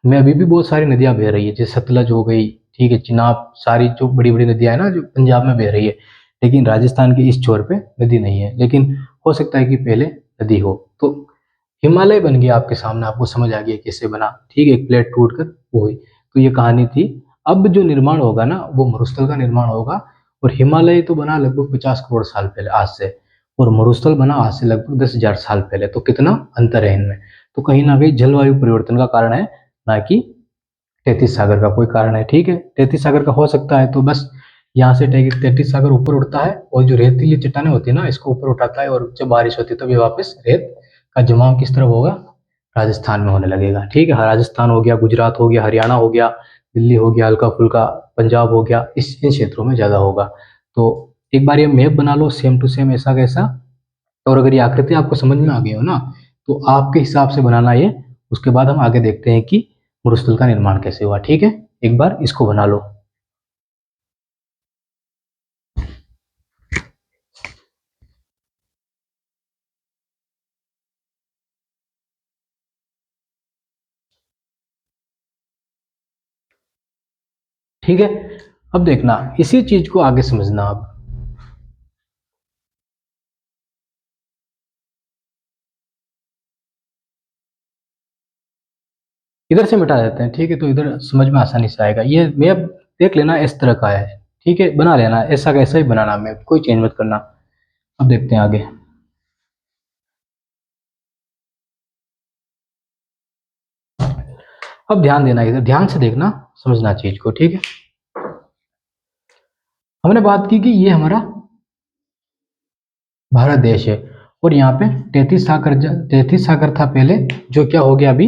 में अभी भी बहुत सारी नदियां बह रही है, जैसे सतलज हो गई, ठीक है, चिनाब, सारी जो बड़ी बड़ी नदियां है ना जो पंजाब में बह रही है। लेकिन राजस्थान के इस छोर पे नदी नहीं है, लेकिन हो सकता है कि पहले नदी हो। तो हिमालय बन गया आपके सामने, आपको समझ आ गया कैसे बना, ठीक है, एक प्लेट टूट कर वो हुई। तो ये कहानी थी। अब जो निर्माण होगा ना, वो मरुस्थल का निर्माण होगा। और हिमालय तो बना लगभग 50 करोड़ साल पहले आज से, और मरुस्थल बना आज से लगभग 10,000 साल पहले। तो कितना अंतर है इनमें। तो कहीं ना कहीं जलवायु परिवर्तन का कारण है, ना कि तैतीस सागर का कोई कारण है, ठीक है। तैतीस सागर का हो सकता है तो बस यहाँ से तैतीस सागर ऊपर उठता है और जो रेतीली चट्टानें होती है ना, इसको ऊपर उठाता है, और जब बारिश होती है तब ये वापस रेत का जमाव किस तरफ होगा, राजस्थान में होने लगेगा, ठीक है। राजस्थान हो गया, गुजरात हो गया, हरियाणा हो गया, दिल्ली हो गया, हल्का फुल्का पंजाब हो गया, इन क्षेत्रों में ज्यादा होगा। तो एक बार ये मैप बना लो सेम टू सेम ऐसा कैसा। और अगर ये आकृति आपको समझ में आ गई हो ना, तो आपके हिसाब से बनाना ये, उसके बाद हम आगे देखते हैं कि मरुस्थल का निर्माण कैसे हुआ, ठीक है। एक बार इसको बना लो। ठीक है, अब देखना इसी चीज को आगे समझना। अब इधर से मिटा देते हैं, ठीक है, तो इधर समझ में आसानी से आएगा। ये मैप देख लेना इस तरह का है, ठीक है, बना लेना ऐसा कैसा ही बनाना, मैप कोई चेंज मत करना। अब देखते हैं आगे। अब ध्यान देना, इधर ध्यान से देखना, समझना चीज को, ठीक है। हमने बात की कि ये हमारा भारत देश है, और यहाँ पे 33 सागर था पहले, जो क्या हो गया अभी,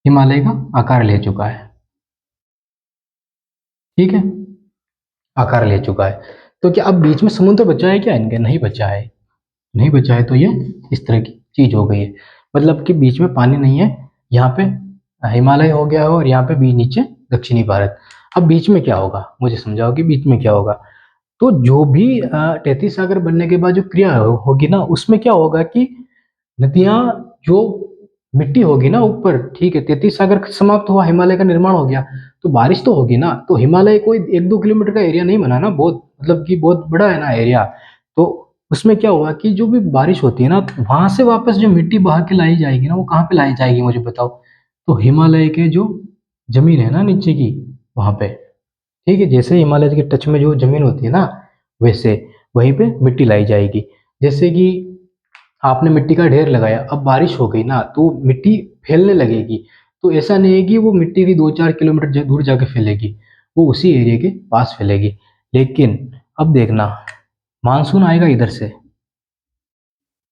हिमालय का आकार ले चुका है, ठीक है, आकार ले चुका है। तो क्या अब बीच में समुद्र बचा है क्या इनके, नहीं बचा है, नहीं बचा है, तो ये इस तरह की चीज हो गई है। मतलब कि बीच में पानी नहीं है, यहाँ पे हिमालय हो गया है और यहाँ पे भी नीचे दक्षिणी भारत। अब बीच में क्या होगा, मुझे समझाओ कि बीच में क्या होगा। तो जो भी तैतीस सागर बनने के बाद जो क्रिया होगी ना, उसमें क्या होगा कि नदियां, जो मिट्टी होगी ना ऊपर, ठीक है, तैतीस सागर समाप्त हुआ, हिमालय का निर्माण हो गया, तो बारिश तो होगी ना। तो हिमालय कोई 1-2 किलोमीटर का एरिया नहीं बना ना, बहुत मतलब कि बहुत बड़ा है ना एरिया। तो उसमें क्या हुआ कि जो भी बारिश होती है ना, तो वहां से वापस जो मिट्टी बहा के लाई जाएगी ना, वो कहाँ पे लाई जाएगी मुझे बताओ। तो हिमालय के जो जमीन है ना नीचे की, वहां पे, ठीक है, जैसे हिमालय के टच में जो जमीन होती है ना, वैसे वहीं पे मिट्टी लाई जाएगी। जैसे कि आपने मिट्टी का ढेर लगाया, अब बारिश हो गई ना, तो मिट्टी फैलने लगेगी। तो ऐसा नहीं है कि वो मिट्टी भी 2-4 किलोमीटर दूर जाके फैलेगी, वो उसी एरिया के पास फैलेगी। लेकिन अब देखना, मानसून आएगा इधर से,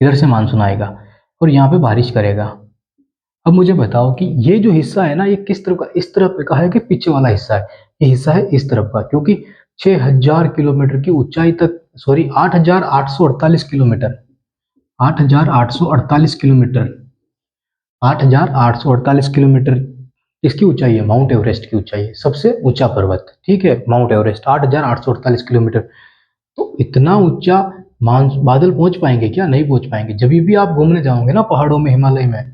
इधर से मानसून आएगा और यहाँ पे बारिश करेगा। अब मुझे बताओ कि ये जो हिस्सा है ना, ये किस तरफ का, इस तरफ का है कि पीछे वाला हिस्सा है। ये हिस्सा है इस तरफ का, क्योंकि 6000 किलोमीटर की ऊंचाई तक, सॉरी 8848 किलोमीटर, 8848 किलोमीटर, 8848 किलोमीटर किसकी ऊंचाई है, माउंट एवरेस्ट की ऊंचाई है, सबसे ऊंचा पर्वत, ठीक है, माउंट एवरेस्ट 8848 किलोमीटर। तो इतना ऊंचा मान बादल पहुंच पाएंगे क्या, नहीं पहुंच पाएंगे। जब भी आप घूमने जाओगे ना पहाड़ों में, हिमालय में,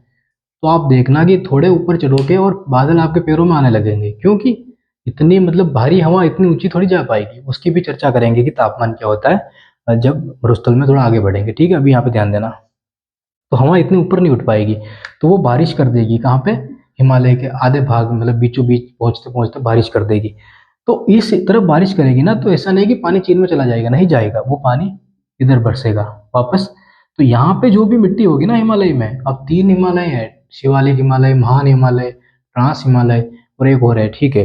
तो आप देखना कि थोड़े ऊपर चढ़ोगे और बादल आपके पैरों में आने लगेंगे, क्योंकि इतनी मतलब भारी हवा इतनी ऊंची थोड़ी जा पाएगी। उसकी भी चर्चा करेंगे कि तापमान क्या होता है जब मरुस्थल में थोड़ा आगे बढ़ेंगे, ठीक है। अभी यहाँ पे ध्यान देना, तो हवा इतनी ऊपर नहीं उठ पाएगी, तो वो बारिश कर देगी कहाँ पे, हिमालय के आधे भाग, मतलब बीचों बीच पहुंचते पहुंचते बारिश कर देगी। तो इस तरफ बारिश करेगी ना, तो ऐसा नहीं कि पानी चीन में चला जाएगा, नहीं जाएगा, वो पानी इधर बरसेगा वापस। तो यहाँ पे जो भी मिट्टी होगी ना हिमालय में, अब 3 हिमालय है, शिवालिक हिमालय, महान हिमालय, ट्रांस हिमालय, और एक और है, ठीक है।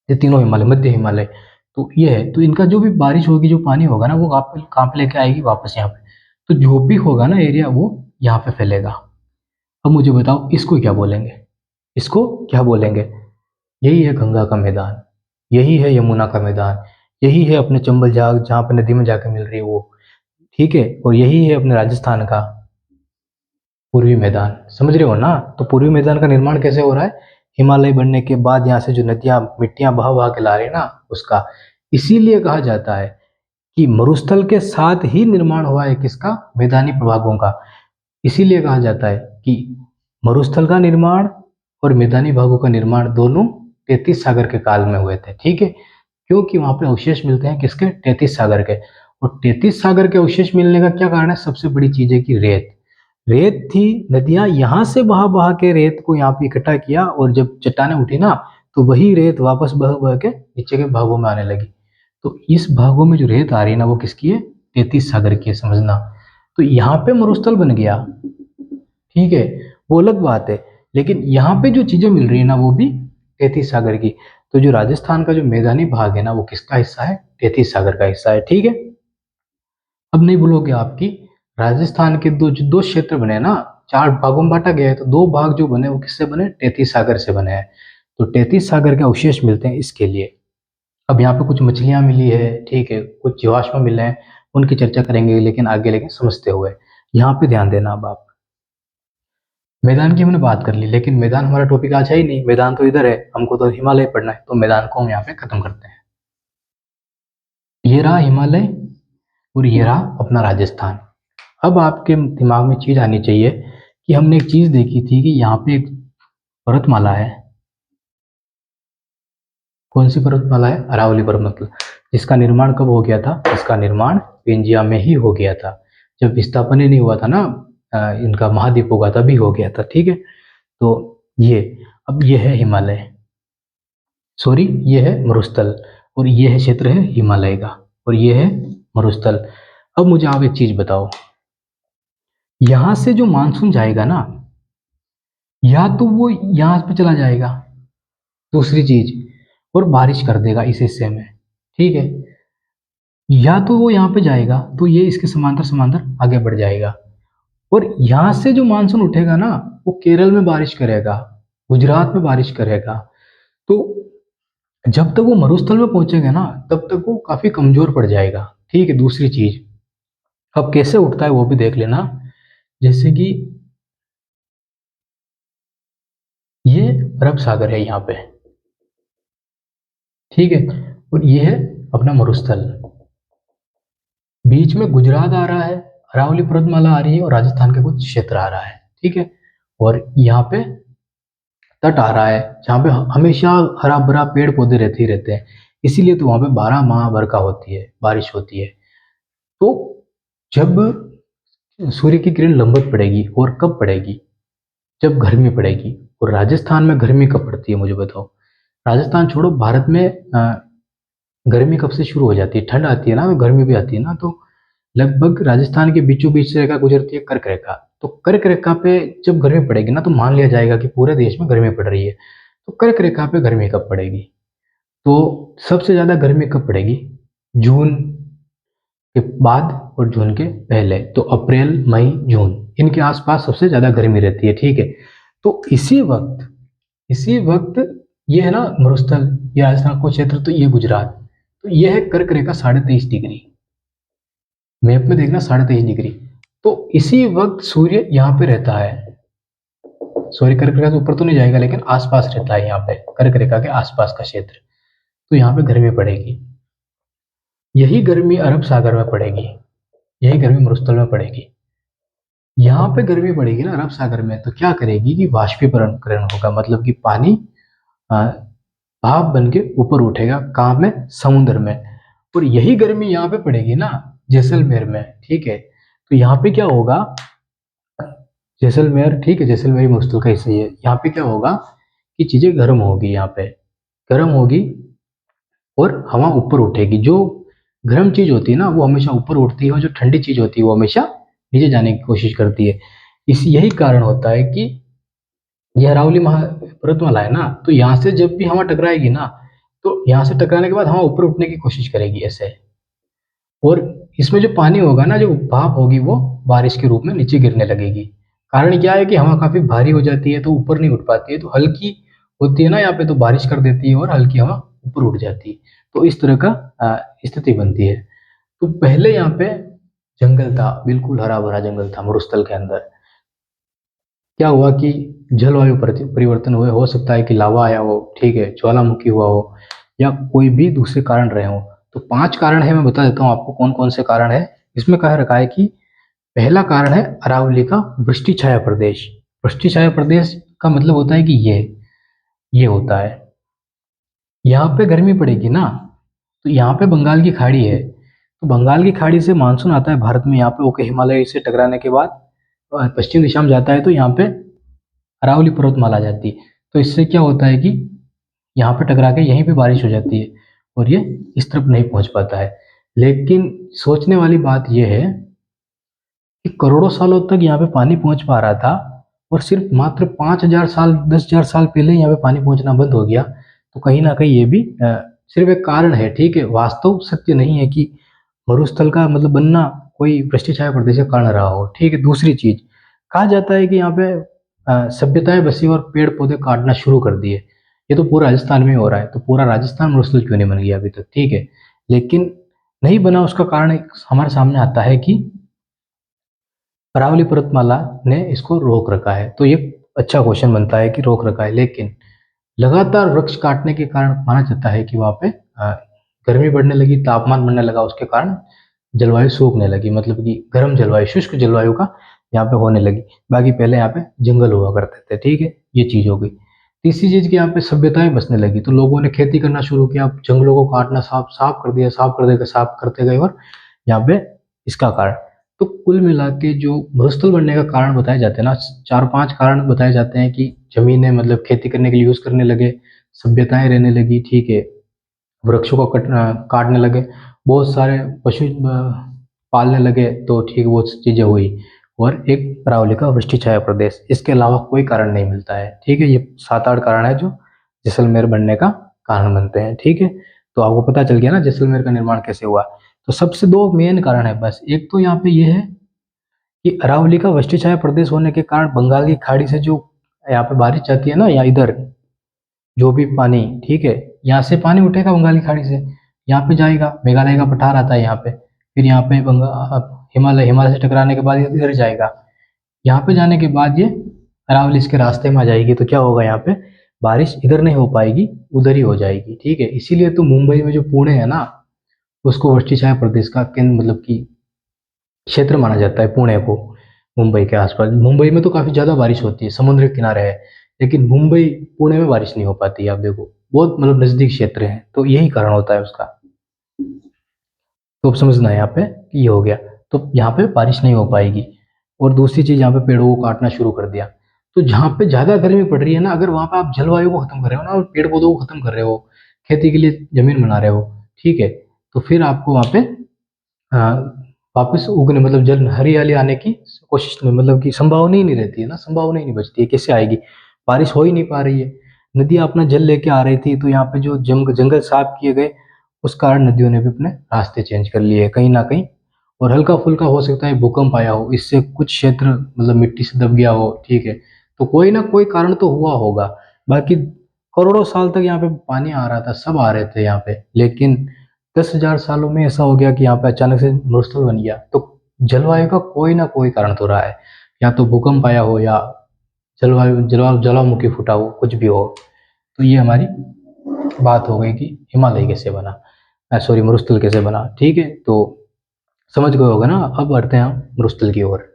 ये तीनों हिमालय, मध्य हिमालय, तो ये है। तो इनका जो भी बारिश होगी, जो पानी होगा ना, वो कहाँ पे लेके आएगी, वापस यहाँ पे। तो जो भी होगा ना एरिया, वो यहाँ पे फैलेगा। अब मुझे बताओ इसको क्या बोलेंगे, इसको क्या बोलेंगे। यही है गंगा का मैदान, यही है यमुना का मैदान, यही है अपने चंबल झाग जहाँ पे नदी में जाके मिल रही है वो, ठीक है। और यही है अपने राजस्थान का पूर्वी मैदान, समझ रहे हो ना। तो पूर्वी मैदान का निर्माण कैसे हो रहा है, हिमालय बनने के बाद यहाँ से जो नदियां मिट्टियां बहा बहा के ला रही है ना, उसका। इसीलिए कहा जाता है कि मरुस्थल के साथ ही निर्माण हुआ है किसका, मैदानी प्रभागों का। इसीलिए कहा जाता है कि मरुस्थल का निर्माण और मैदानी भागों का निर्माण दोनों 33 सागर के काल में हुए थे, ठीक है। क्योंकि वहां पे अवशेष मिलते हैं किसके, 33 सागर के। और 33 सागर के अवशेष मिलने का क्या कारण है, सबसे बड़ी चीज है कि रेत, रेत थी। नदियां यहाँ से बहा बहा के रेत को यहाँ पे इकट्ठा किया, और जब चट्टानें उठी ना, तो वही रेत वापस बह बह के नीचे के भागों में आने लगी। तो इस भागों में जो रेत आ रही है ना, वो किसकी है, 33 सागर की है, समझना। तो यहाँ पे मरुस्थल बन गया, ठीक है, वो अलग बात है। लेकिन यहाँ पे जो चीजें मिल रही है ना, वो भी 33 सागर की। तो जो राजस्थान का जो मैदानी भाग है ना, वो किसका हिस्सा है, 33 सागर का हिस्सा है, ठीक है। अब नहीं भूलोगे आपकी, राजस्थान के दो क्षेत्र बने ना, 4 भागों में बांटा गया है, तो 2 भाग जो बने वो किससे बने, 33 सागर से बने हैं। तो 33 सागर के अवशेष मिलते हैं इसके लिए। अब यहाँ पे कुछ मछलियां मिली है, ठीक है, कुछ जीवाश्म मिले हैं, उनकी चर्चा करेंगे लेकिन आगे, लेकिन समझते हुए यहाँ पे ध्यान देना। अब आप, मैदान की हमने बात कर ली, लेकिन मैदान हमारा टॉपिक आज है ही नहीं, मैदान तो इधर है, हमको तो हिमालय पढ़ना है, तो मैदान को हम यहाँ पे खत्म करते हैं। ये रहा हिमालय और ये रहा अपना राजस्थान। अब आपके दिमाग में चीज आनी चाहिए कि हमने एक चीज देखी थी कि यहाँ पे एक पर्वतमाला है। कौन सी पर्वतमाला है, अरावली पर्वतमाला, जिसका निर्माण कब हो गया था, इसका निर्माण विंध्या में ही हो गया था। जब विस्थापन ही नहीं हुआ था ना, इनका महाद्वीपों का, तभी हो गया था, ठीक है। तो ये, अब ये है हिमालय, सॉरी ये है मरुस्थल, और ये है क्षेत्र है हिमालय का, और ये है मरुस्थल। अब मुझे आप एक चीज बताओ, यहां से जो मानसून जाएगा ना, या तो वो यहाँ पे चला जाएगा, दूसरी चीज, और बारिश कर देगा इस हिस्से में, ठीक है। या तो वो यहाँ पे जाएगा, तो ये इसके समांतर समांतर आगे बढ़ जाएगा, और यहाँ से जो मानसून उठेगा ना, वो केरल में बारिश करेगा, गुजरात में बारिश करेगा। तो जब तक वो मरुस्थल में पहुंचेगा ना, तब तक वो काफी कमजोर पड़ जाएगा, ठीक है। दूसरी चीज, अब कैसे उठता है वो भी देख लेना। जैसे कि ये अरब सागर है यहाँ पे, ठीक है। और ये है अपना मरुस्थल, बीच में गुजरात आ रहा है, अरावली पर्वतमाला आ रही है और राजस्थान के कुछ क्षेत्र आ रहा है, ठीक है। और यहाँ पे तट आ रहा है जहाँ पे हमेशा हरा भरा पेड़ पौधे रहते ही रहते हैं, इसीलिए तो वहाँ पे 12 माह बरखा होती है, बारिश होती है। तो जब सूर्य की किरण लंबवत पड़ेगी, और कब पड़ेगी, जब गर्मी पड़ेगी। और राजस्थान में गर्मी कब पड़ती है मुझे बताओ। राजस्थान छोड़ो, भारत में गर्मी कब से शुरू हो जाती है, ठंड आती है ना तो गर्मी भी आती है ना, तो लगभग राजस्थान के बीचों बीच से रेखा गुजरती है, कर्क रेखा। तो कर्क रेखा पे जब गर्मी पड़ेगी ना तो मान लिया जाएगा कि पूरे देश में गर्मी पड़ रही है। तो कर्क रेखा पे गर्मी कब पड़ेगी, तो सबसे ज्यादा गर्मी कब पड़ेगी, जून के बाद और जून के पहले, तो अप्रैल मई जून इनके आसपास सबसे ज्यादा गर्मी रहती है, ठीक है। तो इसी वक्त ये है ना मरुस्थल, ये राजस्थान को क्षेत्र, तो ये गुजरात, तो ये है कर्क रेखा 23.5 डिग्री, मैप में देखना 23.5 डिग्री। तो इसी वक्त सूर्य यहाँ पे रहता है, सूर्य कर्क रेखा से ऊपर तो नहीं जाएगा लेकिन आसपास रहता है, यहाँ पे कर्क रेखा के आसपास का क्षेत्र, तो यहाँ पे गर्मी पड़ेगी। यही गर्मी अरब सागर में पड़ेगी, यही गर्मी मरुस्थल में पड़ेगी। यहाँ पे गर्मी पड़ेगी ना अरब सागर में, तो क्या करेगी कि वाष्पीकरण होगा, मतलब कि पानी आ, भाप बन के ऊपर उठेगा, कहाँ में, समुद्र में। और यही गर्मी यहाँ पे पड़ेगी ना जैसलमेर में, ठीक है। तो यहाँ पे क्या होगा, जैसलमेर, ठीक है, जैसलमेर मरुस्थल का हिस्सा ही है। यहाँ पे क्या होगा कि चीजें गर्म होगी, यहाँ पे गर्म होगी और हवा ऊपर उठेगी। जो गर्म चीज होती है ना वो हमेशा ऊपर उठती है, और जो ठंडी चीज होती है वो हमेशा नीचे जाने की कोशिश करती है। इस यही कारण होता है कि ये अरावली पर्वतमाला है ना, तो यहाँ से जब भी हवा टकराएगी ना, तो यहाँ से टकराने के बाद हवा ऊपर उठने की कोशिश करेगी ऐसे। और इसमें जो पानी होगा ना, जो भाप होगी, वो बारिश के रूप में नीचे गिरने लगेगी। कारण क्या है कि हवा काफी भारी हो जाती है तो ऊपर नहीं उठ पाती है, तो हल्की होती है ना यहाँ पे तो बारिश कर देती है, और हल्की हवा ऊपर उठ जाती है। तो इस तरह का स्थिति बनती है। तो पहले यहाँ पे जंगल था, बिल्कुल हरा भरा जंगल था मरुस्थल के अंदर। क्या हुआ कि जलवायु परिवर्तन हुए, हो सकता है कि लावा आया हो, ठीक है, ज्वालामुखी हुआ हो, या कोई भी दूसरे कारण रहे हो। तो 5 कारण है, मैं बता देता हूँ आपको कौन कौन से कारण है। इसमें कह रखा है कि पहला कारण है अरावली का वृष्टि छाया प्रदेश। वृष्टि छाया प्रदेश का मतलब होता है कि ये होता है, यहाँ पे गर्मी पड़ेगी ना, तो यहाँ पे बंगाल की खाड़ी है, तो बंगाल की खाड़ी से मानसून आता है भारत में, यहाँ पे ओके हिमालय से टकराने के बाद पश्चिम दिशा में जाता है, तो यहाँ पे अरावली पर्वतमाला आ जाती है। तो इससे क्या होता है कि यहाँ पे टकरा के यहीं पे बारिश हो जाती है, और ये इस तरफ नहीं पहुंच पाता है। लेकिन सोचने वाली बात यह है कि करोड़ों सालों तक यहाँ पे पानी पहुंच पा रहा था, और सिर्फ मात्र 5,000 साल 10,000 साल पहले यहाँ पे पानी पहुंचना बंद हो गया। तो कहीं ना कहीं ये भी सिर्फ एक कारण है, ठीक है, वास्तव सत्य नहीं है कि मरुस्थल का मतलब बनना कोई वृष्टि छाया प्रदेश का कारण रहा हो, ठीक है। दूसरी चीज, कहा जाता है कि यहाँ पे सभ्यताएं बसी और पेड़ पौधे काटना शुरू कर दिए। ये तो पूरा राजस्थान में हो रहा है, तो पूरा राजस्थान मरुस्थल क्यों नहीं बन गया अभी तक, ठीक है। लेकिन नहीं बना, उसका कारण हमारे सामने आता है कि अरावली पर्वतमाला ने इसको रोक रखा है। तो ये अच्छा क्वेश्चन बनता है कि रोक रखा है, लेकिन लगातार वृक्ष काटने के कारण माना जाता है कि वहाँ पे गर्मी बढ़ने लगी, तापमान बढ़ने लगा, उसके कारण जलवायु सूखने लगी, मतलब कि गर्म जलवायु, शुष्क जलवायु का यहाँ पे होने लगी। बाकी पहले यहाँ पे जंगल हुआ करते थे, ठीक है, ये चीज हो गई। तीसरी चीज की यहाँ पे सभ्यताएं बसने लगी, तो लोगों ने खेती करना शुरू किया, जंगलों को काटना साफ साफ कर दिया, साफ करते गए, और यहाँ पे इसका कारण। तो कुल मिला के जो मरुस्थल बनने का कारण बताए जाते हैं ना, 4-5 कारण बताए जाते हैं कि जमीनें मतलब खेती करने के लिए यूज करने लगे, सभ्यताएं रहने लगी, ठीक है, वृक्षों को काटने लगे, बहुत सारे पशु पालने लगे, तो ठीक वो चीजें हुई। और एक अरावली का वृष्टि छाया प्रदेश, इसके अलावा कोई कारण नहीं मिलता है, ठीक है। ये 7-8 कारण है जो जैसलमेर बनने का कारण बनते हैं, ठीक है। तो आपको पता चल गया ना जैसलमेर का निर्माण कैसे हुआ। तो सबसे 2 मेन कारण है बस, एक तो यहाँ पे ये है कि अरावली का वृष्टि छाया प्रदेश होने के कारण बंगाल की खाड़ी से जो यहाँ पे बारिश जाती है ना, या इधर जो भी पानी, ठीक है, यहाँ से पानी उठेगा बंगाल की खाड़ी से, यहाँ पे जाएगा, मेघालय का पठार आता है यहाँ पे, फिर यहाँ पे हिमालय हिमालय से टकराने के बाद इधर जाएगा, यहाँ पे जाने के बाद ये अरावली इसके रास्ते में आ जाएगी तो क्या होगा, यहाँ पे बारिश इधर नहीं हो पाएगी, उधर ही हो जाएगी। ठीक है, इसीलिए तो मुंबई में जो पुणे है ना, उसको वृष्टि छाया प्रदेश का केंद्र मतलब कि क्षेत्र माना जाता है पुणे को। मुंबई के आसपास, मुंबई में तो काफी ज्यादा बारिश होती है, समुद्र के किनारे है, लेकिन मुंबई पुणे में बारिश नहीं हो पाती है। आप देखो, बहुत मतलब नजदीक क्षेत्र है, तो यही कारण होता है उसका। तो अब समझना है यहाँ पे कि ये हो गया, तो यहाँ पे बारिश नहीं हो पाएगी। और दूसरी चीज, यहाँ पे पेड़ों को काटना शुरू कर दिया, तो जहाँ पे ज्यादा गर्मी पड़ रही है ना, अगर वहां पे आप जलवायु को खत्म कर रहे हो ना, और पेड़ पौधों को खत्म कर रहे हो, खेती के लिए जमीन बना रहे हो, ठीक है, तो फिर आपको वहां पे हाँ, वापस उगने मतलब जल हरियाली आने की कोशिश में मतलब कि संभावना ही नहीं रहती है ना, संभावना ही नहीं बचती है, कैसे आएगी, बारिश हो ही नहीं पा रही है। नदियां अपना जल लेके आ रही थी, तो यहाँ पे जो जंगल साफ किए गए, उस कारण नदियों ने भी अपने रास्ते चेंज कर लिए कहीं ना कहीं। और हल्का फुल्का हो सकता है भूकंप आया हो, इससे कुछ क्षेत्र मतलब मिट्टी से दब गया हो, ठीक है, तो कोई ना कोई कारण तो हुआ होगा। बाकी करोड़ों साल तक यहाँ पे पानी आ रहा था, सब आ रहे थे यहाँ पे, लेकिन 10,000 सालों में ऐसा हो गया कि यहाँ पे अचानक से मरुस्थल बन गया। तो जलवायु का कोई ना कोई कारण तो रहा है, या तो भूकंप आया हो, या ज्वालामुखी फूटा हो, कुछ भी हो। तो ये हमारी बात हो गई कि हिमालय कैसे बना, सॉरी मरुस्थल कैसे बना। ठीक है, तो समझ गए होगा ना। अब बढ़ते हैं हम मरुस्थल की ओर।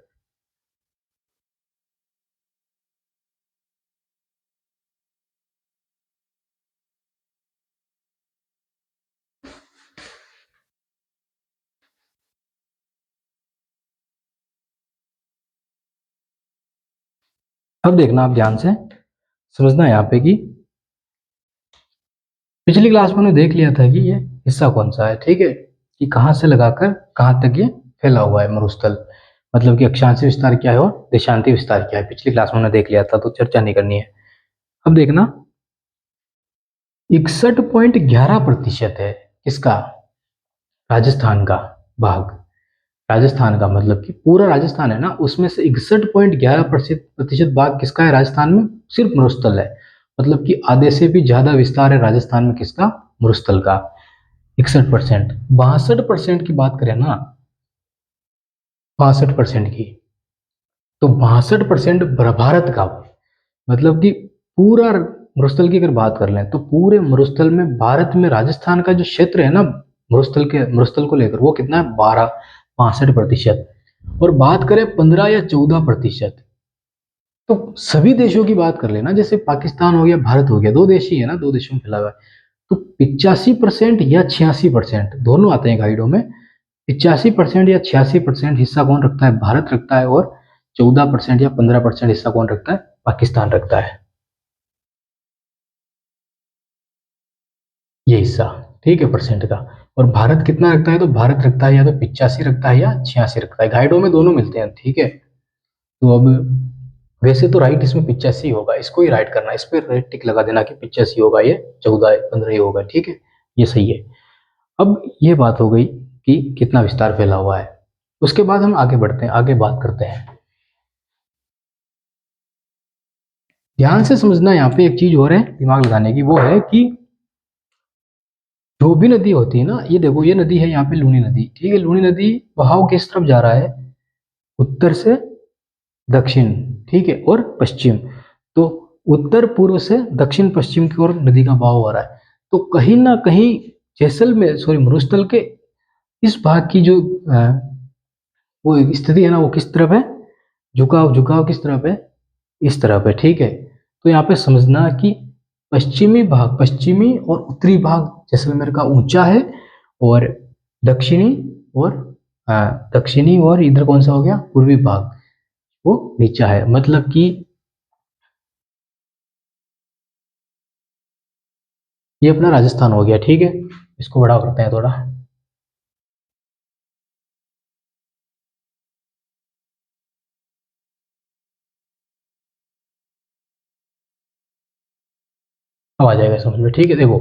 अब देखना आप ध्यान से, समझना यहाँ पे कि पिछली क्लास में हमने देख लिया था कि ये हिस्सा कौन सा है, ठीक है, कि कहाँ से लगाकर कहाँ तक ये फैला हुआ है मरुस्थल, मतलब कि अक्षांशीय विस्तार क्या है और देशांतीय विस्तार क्या है, पिछली क्लास में हमने देख लिया था, तो चर्चा नहीं करनी है। अब देखना, 61.11% है किसका, राजस्थान का भाग। राजस्थान का मतलब कि पूरा राजस्थान है ना, उसमें से 61.11% भाग किसका है राजस्थान में, सिर्फ मरुस्थल है। मतलब कि आधे से भी ज्यादा विस्तार है राजस्थान में किसका, मरुस्थल का। 61%, 62% की बात करें ना, 62% की, तो 62% भारत का, मतलब कि पूरा मरुस्थल की अगर बात कर लें, तो पूरे मरुस्थल में भारत में राजस्थान का जो क्षेत्र है ना, मरुस्थल को लेकर, वो कितना है, 62%। और बात करें 15 या 14%, तो सभी देशों की बात कर लेना, जैसे पाकिस्तान हो गया, भारत हो गया, दो देश ही है ना, दो देशों में फैला हुआ है, तो 85% या 86%, दोनों आते हैं गाइडों में। 85% या 86% हिस्सा कौन रखता है, भारत रखता है, और 14% या 15% हिस्सा कौन रखता है, पाकिस्तान रखता है, ये हिस्सा। ठीक है, परसेंट का। और भारत कितना रखता है, तो भारत रखता है या तो 85 रखता है या 86 रखता है, गाइडों में दोनों मिलते हैं। ठीक है, तो अब वैसे तो राइट इसमें 85 होगा, इसको ही राइट करना, इस पर रेड टिक लगा देना कि 85 होगा, ये 14 15 ही होगा। ठीक है, ये सही है। अब ये बात हो गई कि कितना विस्तार फैला हुआ है। उसके बाद हम आगे बढ़ते हैं, आगे बात करते हैं। ध्यान से समझना, यहाँ पे एक चीज और है दिमाग लगाने की, वो है कि जो भी नदी होती है ना, ये देखो, ये नदी है यहाँ पे लूनी नदी, ठीक है, लूनी नदी बहाव किस तरफ जा रहा है, उत्तर से दक्षिण, ठीक है, और पश्चिम। तो उत्तर पूर्व से दक्षिण पश्चिम की ओर नदी का बहाव हो रहा है। तो कहीं ना कहीं जैसलमेर, सॉरी मरुस्थल के इस भाग की जो वो स्थिति है ना, वो किस तरफ है, झुकाव, झुकाव किस तरफ है, इस तरफ है। ठीक है, तो यहाँ पे समझना कि पश्चिमी भाग, पश्चिमी और उत्तरी भाग जैसलमेर का ऊंचा है, और दक्षिणी और दक्षिणी और इधर कौन सा हो गया, पूर्वी भाग, वो नीचा है। मतलब कि ये अपना राजस्थान हो गया। ठीक है, इसको बड़ा करते हैं थोड़ा। अब आ जाएगा समझ में। ठीक है, देखो,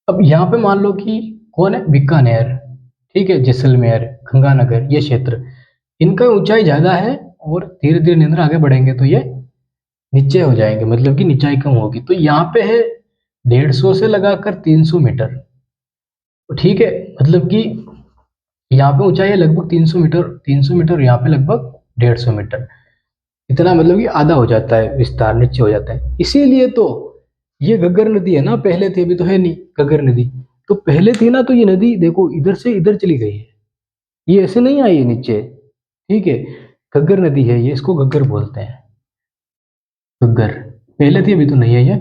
अब यहाँ पे मान लो कि कौन है, बीकानेर, ठीक है, जैसलमेर, गंगानगर, ये क्षेत्र, इनका ऊंचाई ज्यादा है, और धीरे धीरे निंद्र आगे बढ़ेंगे तो ये नीचे हो जाएंगे, मतलब कि नीचाई कम होगी। तो यहाँ पे है 150 से लगाकर 300 मीटर। तो ठीक है, मतलब कि यहाँ पे ऊंचाई है लगभग 300 मीटर, 300 मीटर, यहाँ पे लगभग 150 मीटर, इतना मतलब कि आधा हो जाता है विस्तार, नीचे हो जाता है। इसीलिए तो ये घग्गर नदी है ना, पहले थी, अभी तो है नहीं घग्गर नदी। तो पहले थी ना, तो ये नदी देखो इधर से इधर चली गई है, ये ऐसे नहीं आई है नीचे, ठीक है। घग्गर नदी है ये, इसको घग्गर बोलते हैं, घग्गर। पहले थी, अभी तो नहीं है ये,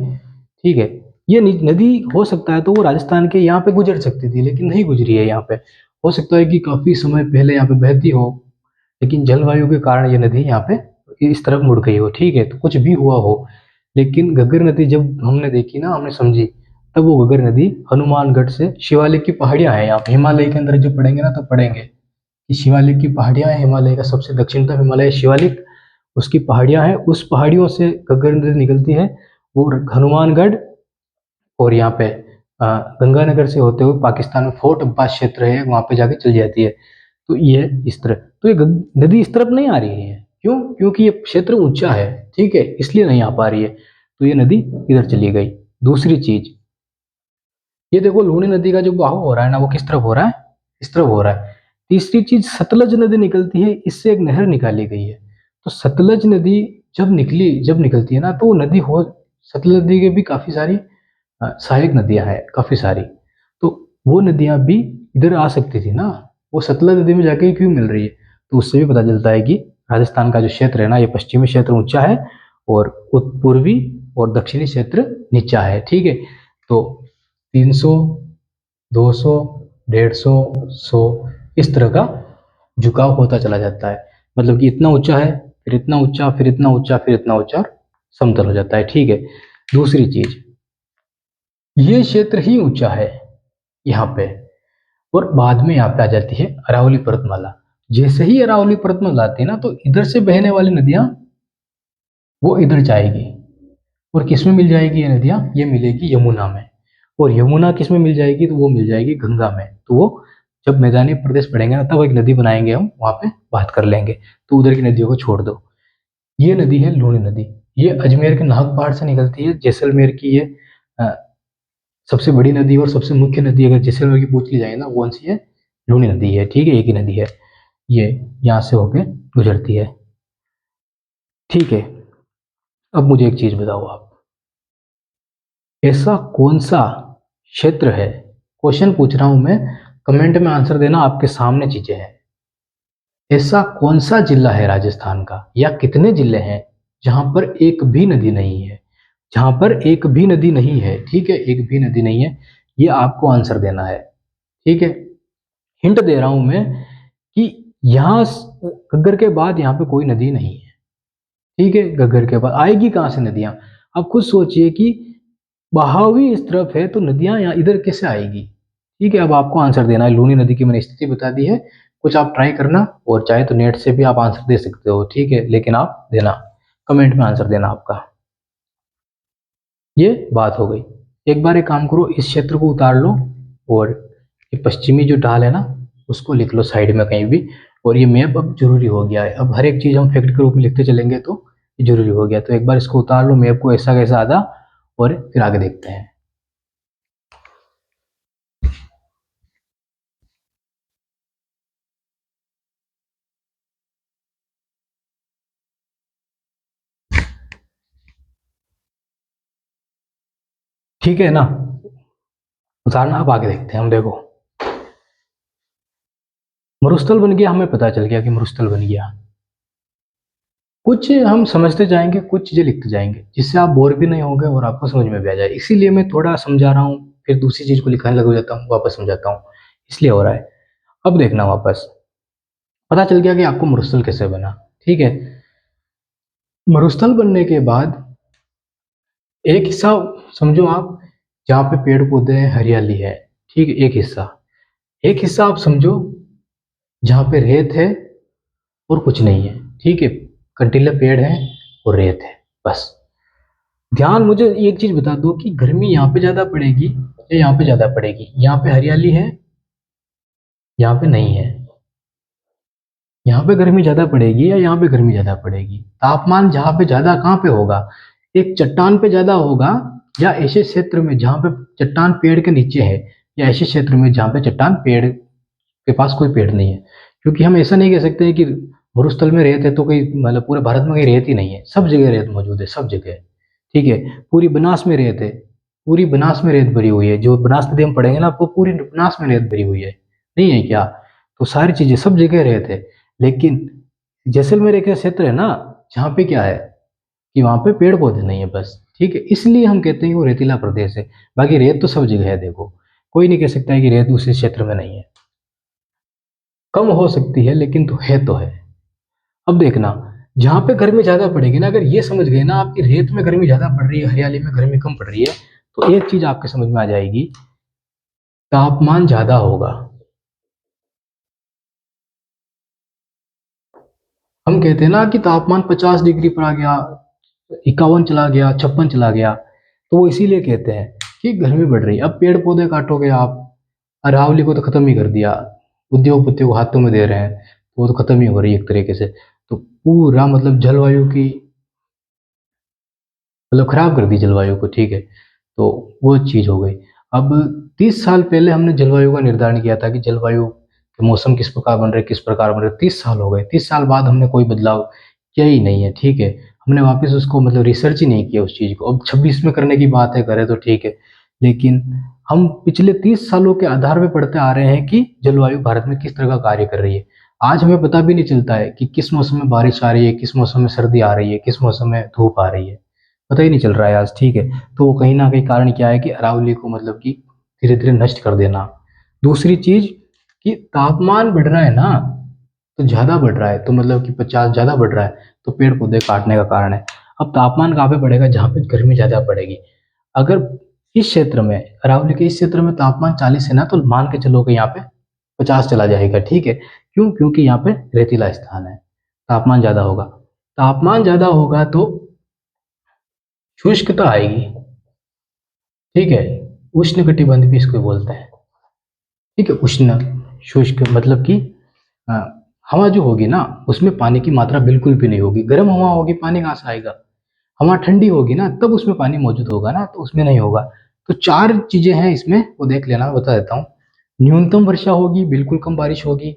ठीक है। ये नदी हो सकता है तो वो राजस्थान के यहाँ पे गुजर सकती थी, लेकिन नहीं गुजरी है यहाँ पे। हो सकता है कि काफी समय पहले यहाँ पे बहती हो, लेकिन जलवायु के कारण ये नदी यहाँ पे इस तरफ मुड़ गई हो, ठीक है। तो कुछ भी हुआ हो, लेकिन घग्गर नदी जब हमने देखी ना, हमने समझी, तब वो घग्गर नदी हनुमानगढ़ से, शिवालिक की पहाड़ियां हैं यहाँ पे, हिमालय के अंदर जो पढ़ेंगे ना तब पढ़ेंगे कि शिवालिक की पहाड़ियां हैं, हिमालय का सबसे दक्षिणतम हिमालय शिवालिक, उसकी पहाड़ियां हैं, उस पहाड़ियों से घग्गर नदी निकलती है। वो हनुमानगढ़ और यहाँ पे गंगानगर से होते हुए पाकिस्तान में फोर्ट अब्बास क्षेत्र है, वहां पे जाके चल जाती है। तो ये इस तरह, तो ये नदी इस तरफ नहीं आ रही है, क्यों? क्योंकि ये क्षेत्र ऊंचा है, ठीक है, इसलिए नहीं आ पा रही है। तो ये नदी इधर चली गई। दूसरी चीज, ये देखो लूनी नदी का जो बहाव हो रहा है ना, वो किस तरफ हो रहा है? इस तरफ हो रहा है। तीसरी चीज, सतलज नदी निकलती है, इससे एक नहर निकाली गई है। तो सतलज नदी जब निकलती है ना, तो वो नदी हो, सतलज नदी के भी काफी सारी सहायक नदियां हैं, काफी सारी। तो वो नदियां भी इधर आ सकती थी ना, वो सतलज नदी में जाके क्यों मिल रही है? तो उससे भी पता चलता है कि राजस्थान का जो क्षेत्र है ना, ये पश्चिमी क्षेत्र ऊंचा है और पूर्वी और दक्षिणी क्षेत्र नीचा है, ठीक है। तो 300, 200, 150, 100, इस तरह का झुकाव होता चला जाता है। मतलब कि इतना ऊंचा है, फिर इतना ऊंचा, फिर इतना ऊंचा, फिर इतना ऊंचा, और समतल हो जाता है, ठीक है। दूसरी चीज, ये क्षेत्र ही ऊंचा है यहाँ पे, और बाद में यहाँ पे आ जाती है अरावली पर्वतमाला। जैसे ही अरावली पर्वतमाला आती है ना, तो इधर से बहने वाली नदियां वो इधर जाएगी, और किस में मिल जाएगी ये नदियां? ये मिलेगी यमुना में। और यमुना किस में मिल जाएगी? तो वो मिल जाएगी गंगा में। तो वो जब मैदानी प्रदेश पढ़ेंगे ना, तब एक नदी बनाएंगे हम, वहां पे बात कर लेंगे। तो उधर की नदियों को छोड़ दो। ये नदी है लूनी नदी, ये अजमेर के नाहक पहाड़ से निकलती है। जैसलमेर की ये अ, सबसे बड़ी नदी और सबसे मुख्य नदी अगर जैसलमेर की पूछ ली जाए ना, वो कौन सी है? लूनी नदी है, ठीक है, एक ही नदी है, ये यहाँ से होके गुजरती है, ठीक है। अब मुझे एक चीज बताओ आप, ऐसा कौन सा क्षेत्र है, क्वेश्चन पूछ रहा हूं मैं, कमेंट में आंसर देना, आपके सामने चीजें हैं। ऐसा कौन सा जिला है राजस्थान का, या कितने जिले हैं जहां पर एक भी नदी नहीं है? जहां पर एक भी नदी नहीं है, ठीक है, एक भी नदी नहीं है, ये आपको आंसर देना है, ठीक है। हिंट दे रहा हूं मैं कि यहाँ घग्गर के बाद यहाँ पे कोई नदी नहीं है, ठीक है। घग्गर के बाद आएगी कहाँ से नदियां? आप खुद सोचिए कि बहाव ही इस तरफ है, तो नदियां यहाँ इधर कैसे आएगी? ठीक है, अब आपको आंसर देना है। लूनी नदी की मैंने स्थिति बता दी है, कुछ आप ट्राई करना, और चाहे तो नेट से भी आप आंसर दे सकते हो, ठीक है, लेकिन आप देना, कमेंट में आंसर देना आपका। ये बात हो गई। एक बार एक काम करो, इस क्षेत्र को उतार लो, और ये पश्चिमी जो ढाल है ना, उसको लिख लो साइड में कहीं भी। और ये मैप अब जरूरी हो गया है, अब हर एक चीज हम फैक्ट के रूप में लिखते चलेंगे तो ये जरूरी हो गया। तो एक बार इसको उतार लो, मैप को ऐसा कैसा आधा, और फिर आगे देखते हैं। ठीक है ना, उदाहरण अब आगे देखते हैं हम। देखो, मरुस्थल बन गया, हमें पता चल गया कि मरुस्थल बन गया। कुछ हम समझते जाएंगे, कुछ चीजें लिखते जाएंगे, जिससे आप बोर भी नहीं होंगे और आपको समझ में भी आ जाए। इसीलिए मैं थोड़ा समझा रहा हूँ, फिर दूसरी चीज को लिखाने लग जाता हूँ, वापस समझाता हूँ, इसलिए हो रहा है। अब देखना वापस, पता चल गया कि आपको मरुस्थल कैसे बना, ठीक है। मरुस्थल बनने के बाद एक हिस्सा समझो आप, जहाँ पे पेड़ पौधे हैं, हरियाली है, ठीक है, एक हिस्सा। एक हिस्सा आप समझो जहाँ पे रेत है और कुछ नहीं है, ठीक है, कंटीले पेड़ है और रेत है, बस। ध्यान, मुझे एक चीज बता दो कि गर्मी यहाँ पे ज्यादा पड़ेगी या यहाँ पे ज्यादा पड़ेगी? यहाँ पे हरियाली है, यहाँ पे नहीं है। यहाँ पे गर्मी ज्यादा पड़ेगी या यहाँ पे गर्मी ज्यादा पड़ेगी? तापमान जहाँ पे ज्यादा कहाँ पे होगा? एक चट्टान पे ज्यादा होगा, या ऐसे क्षेत्र में जहाँ पे चट्टान पेड़ के नीचे है, या ऐसे क्षेत्र में जहाँ पे चट्टान पेड़ के पास कोई पेड़ नहीं है? क्योंकि हम ऐसा नहीं कह सकते हैं कि मरुस्थल में रेत है तो कोई मतलब पूरे भारत में कहीं रेत ही नहीं है, सब जगह रेत मौजूद है, सब जगह। ठीक है, पूरी बनास में रेत है, पूरी बनास में रेत भरी हुई है, जो बनास नदी हम पढ़ेंगे ना आपको, पूरी बनास में रेत भरी हुई है, नहीं है क्या? तो सारी चीजें सब जगह रेत है। लेकिन जैसलमेर एक क्षेत्र है ना, जहाँ पे क्या है कि वहां पे पेड़ पौधे नहीं है बस। ठीक है, इसलिए हम कहते हैं कि वो रेतीला प्रदेश है। बाकी रेत तो सब जगह है, देखो कोई नहीं कह सकता है कि रेत उसी क्षेत्र में नहीं है। कम हो सकती है लेकिन तो है तो है। अब देखना, जहाँ पे गर्मी ज्यादा पड़ेगी ना, अगर ये समझ गए ना आपकी रेत में गर्मी ज्यादा पड़ रही है, हरियाली में गर्मी कम पड़ रही है, तो एक चीज आपके समझ में आ जाएगी, तापमान ज्यादा होगा। हम कहते हैं ना कि तापमान 50 डिग्री पर आ गया, 51 चला गया, 56 चला गया, तो वो इसीलिए कहते हैं कि गर्मी बढ़ रही है। अब पेड़ पौधे काटोगे आप, अरावली को तो खत्म ही कर दिया, उद्योग पत्तियों को हाथों में दे रहे हैं, तो वो तो खत्म ही हो रही है एक तरीके से। तो पूरा मतलब जलवायु की, मतलब खराब कर दी जलवायु को। ठीक है, तो वो चीज हो गई। अब 30 साल पहले हमने जलवायु का निर्धारण किया था कि जलवायु के मौसम किस प्रकार बन रहे, किस प्रकार बन रहे। 30 साल हो गए, 30 साल बाद हमने कोई बदलाव किया ही नहीं है। ठीक है, हमने वापस उसको मतलब रिसर्च ही नहीं किया उस चीज को। अब 26 में करने की बात है, करे तो ठीक है, लेकिन हम पिछले 30 सालों के आधार पर पढ़ते आ रहे हैं कि जलवायु भारत में किस तरह का कार्य कर रही है। आज हमें पता भी नहीं चलता है कि किस मौसम में बारिश आ रही है, किस मौसम में सर्दी आ रही है, किस मौसम में धूप आ रही है, पता ही नहीं चल रहा है आज। ठीक है, तो वो कहीं ना कहीं कारण क्या है कि अरावली को मतलब कि धीरे धीरे नष्ट कर देना। दूसरी चीज कि तापमान बढ़ रहा है ना, तो ज्यादा बढ़ रहा है, तो मतलब कि 50 ज्यादा बढ़ रहा है, तो पेड़ पौधे काटने का कारण है। अब तापमान कहाँ पे बढ़ेगा? जहाँ पे गर्मी ज्यादा पड़ेगी। अगर इस क्षेत्र में, अरावली के इस क्षेत्र में तापमान 40 है ना, तो मान के चलो कि यहाँ पे 50 चला जाएगा। ठीक है, क्यों? क्योंकि यहाँ पे रेतीला स्थान है, तापमान ज्यादा होगा। तापमान ज्यादा होगा तो शुष्कता आएगी। ठीक है, उष्ण कटिबंध भी इसको बोलते हैं। ठीक है, उष्ण शुष्क मतलब कि अ, हवा जो होगी ना, उसमें पानी की मात्रा बिल्कुल भी नहीं होगी। गर्म हवा होगी, पानी कहाँ से आएगा? हवा ठंडी होगी ना, तब उसमें पानी मौजूद होगा ना, तो उसमें नहीं होगा। तो चार चीजें हैं इसमें, वो देख लेना, बता देता हूँ। न्यूनतम वर्षा होगी, बिल्कुल कम बारिश होगी।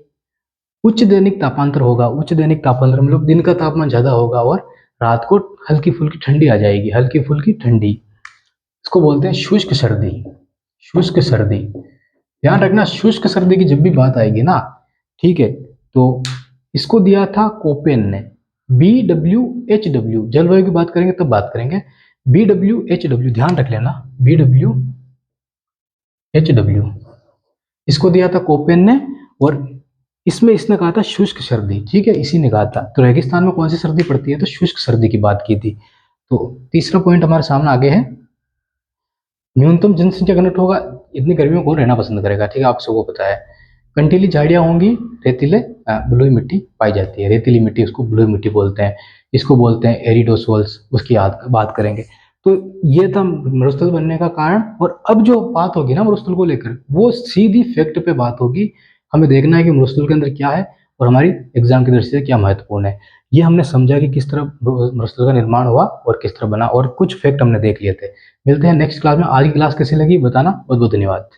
उच्च दैनिक तापांतर होगा, उच्च दैनिक तापांतर मतलब दिन का तापमान ज्यादा होगा, और रात को हल्की फुल्की ठंडी आ जाएगी, हल्की फुल्की ठंडी। इसको बोलते हैं शुष्क सर्दी। शुष्क सर्दी, ध्यान रखना, शुष्क सर्दी की जब भी बात आएगी ना, ठीक है, तो इसको दिया था कोपेन ने। BWHW, जलवायु की बात करेंगे तब बात करेंगे। BWHW ध्यान रख लेना, BWHW इसको दिया था कोपेन ने, और इसमें इसने कहा था शुष्क सर्दी। ठीक है, इसी ने कहा था। तो रेगिस्तान में कौन सी सर्दी पड़ती है? तो शुष्क सर्दी की बात की थी। तो तीसरा पॉइंट हमारे सामने आगे है, न्यूनतम जनसंख्या घनत्व होगा। इतनी गर्मी में कौन रहना पसंद करेगा? ठीक है, आप सबको पता है। कंटीली झाड़ियां होंगी, रेतीले बलुई मिट्टी पाई जाती है, रेतीली मिट्टी, उसको बलुई मिट्टी बोलते हैं। इसको बोलते हैं एरिडोसोल्स, उसकी बात करेंगे। तो ये था मरुस्थल बनने का कारण। और अब जो बात होगी ना मरुस्थल को लेकर, वो सीधी फैक्ट पे बात होगी। हमें देखना है कि मरुस्थल के अंदर क्या है, और हमारी एग्जाम की दृष्टि से क्या महत्वपूर्ण है। ये हमने समझा कि किस तरह मरुस्थल का निर्माण हुआ और किस तरह बना, और कुछ फैक्ट हमने देख लिए थे। मिलते हैं नेक्स्ट क्लास में। आज की क्लास कैसी लगी बताना। बहुत बहुत धन्यवाद।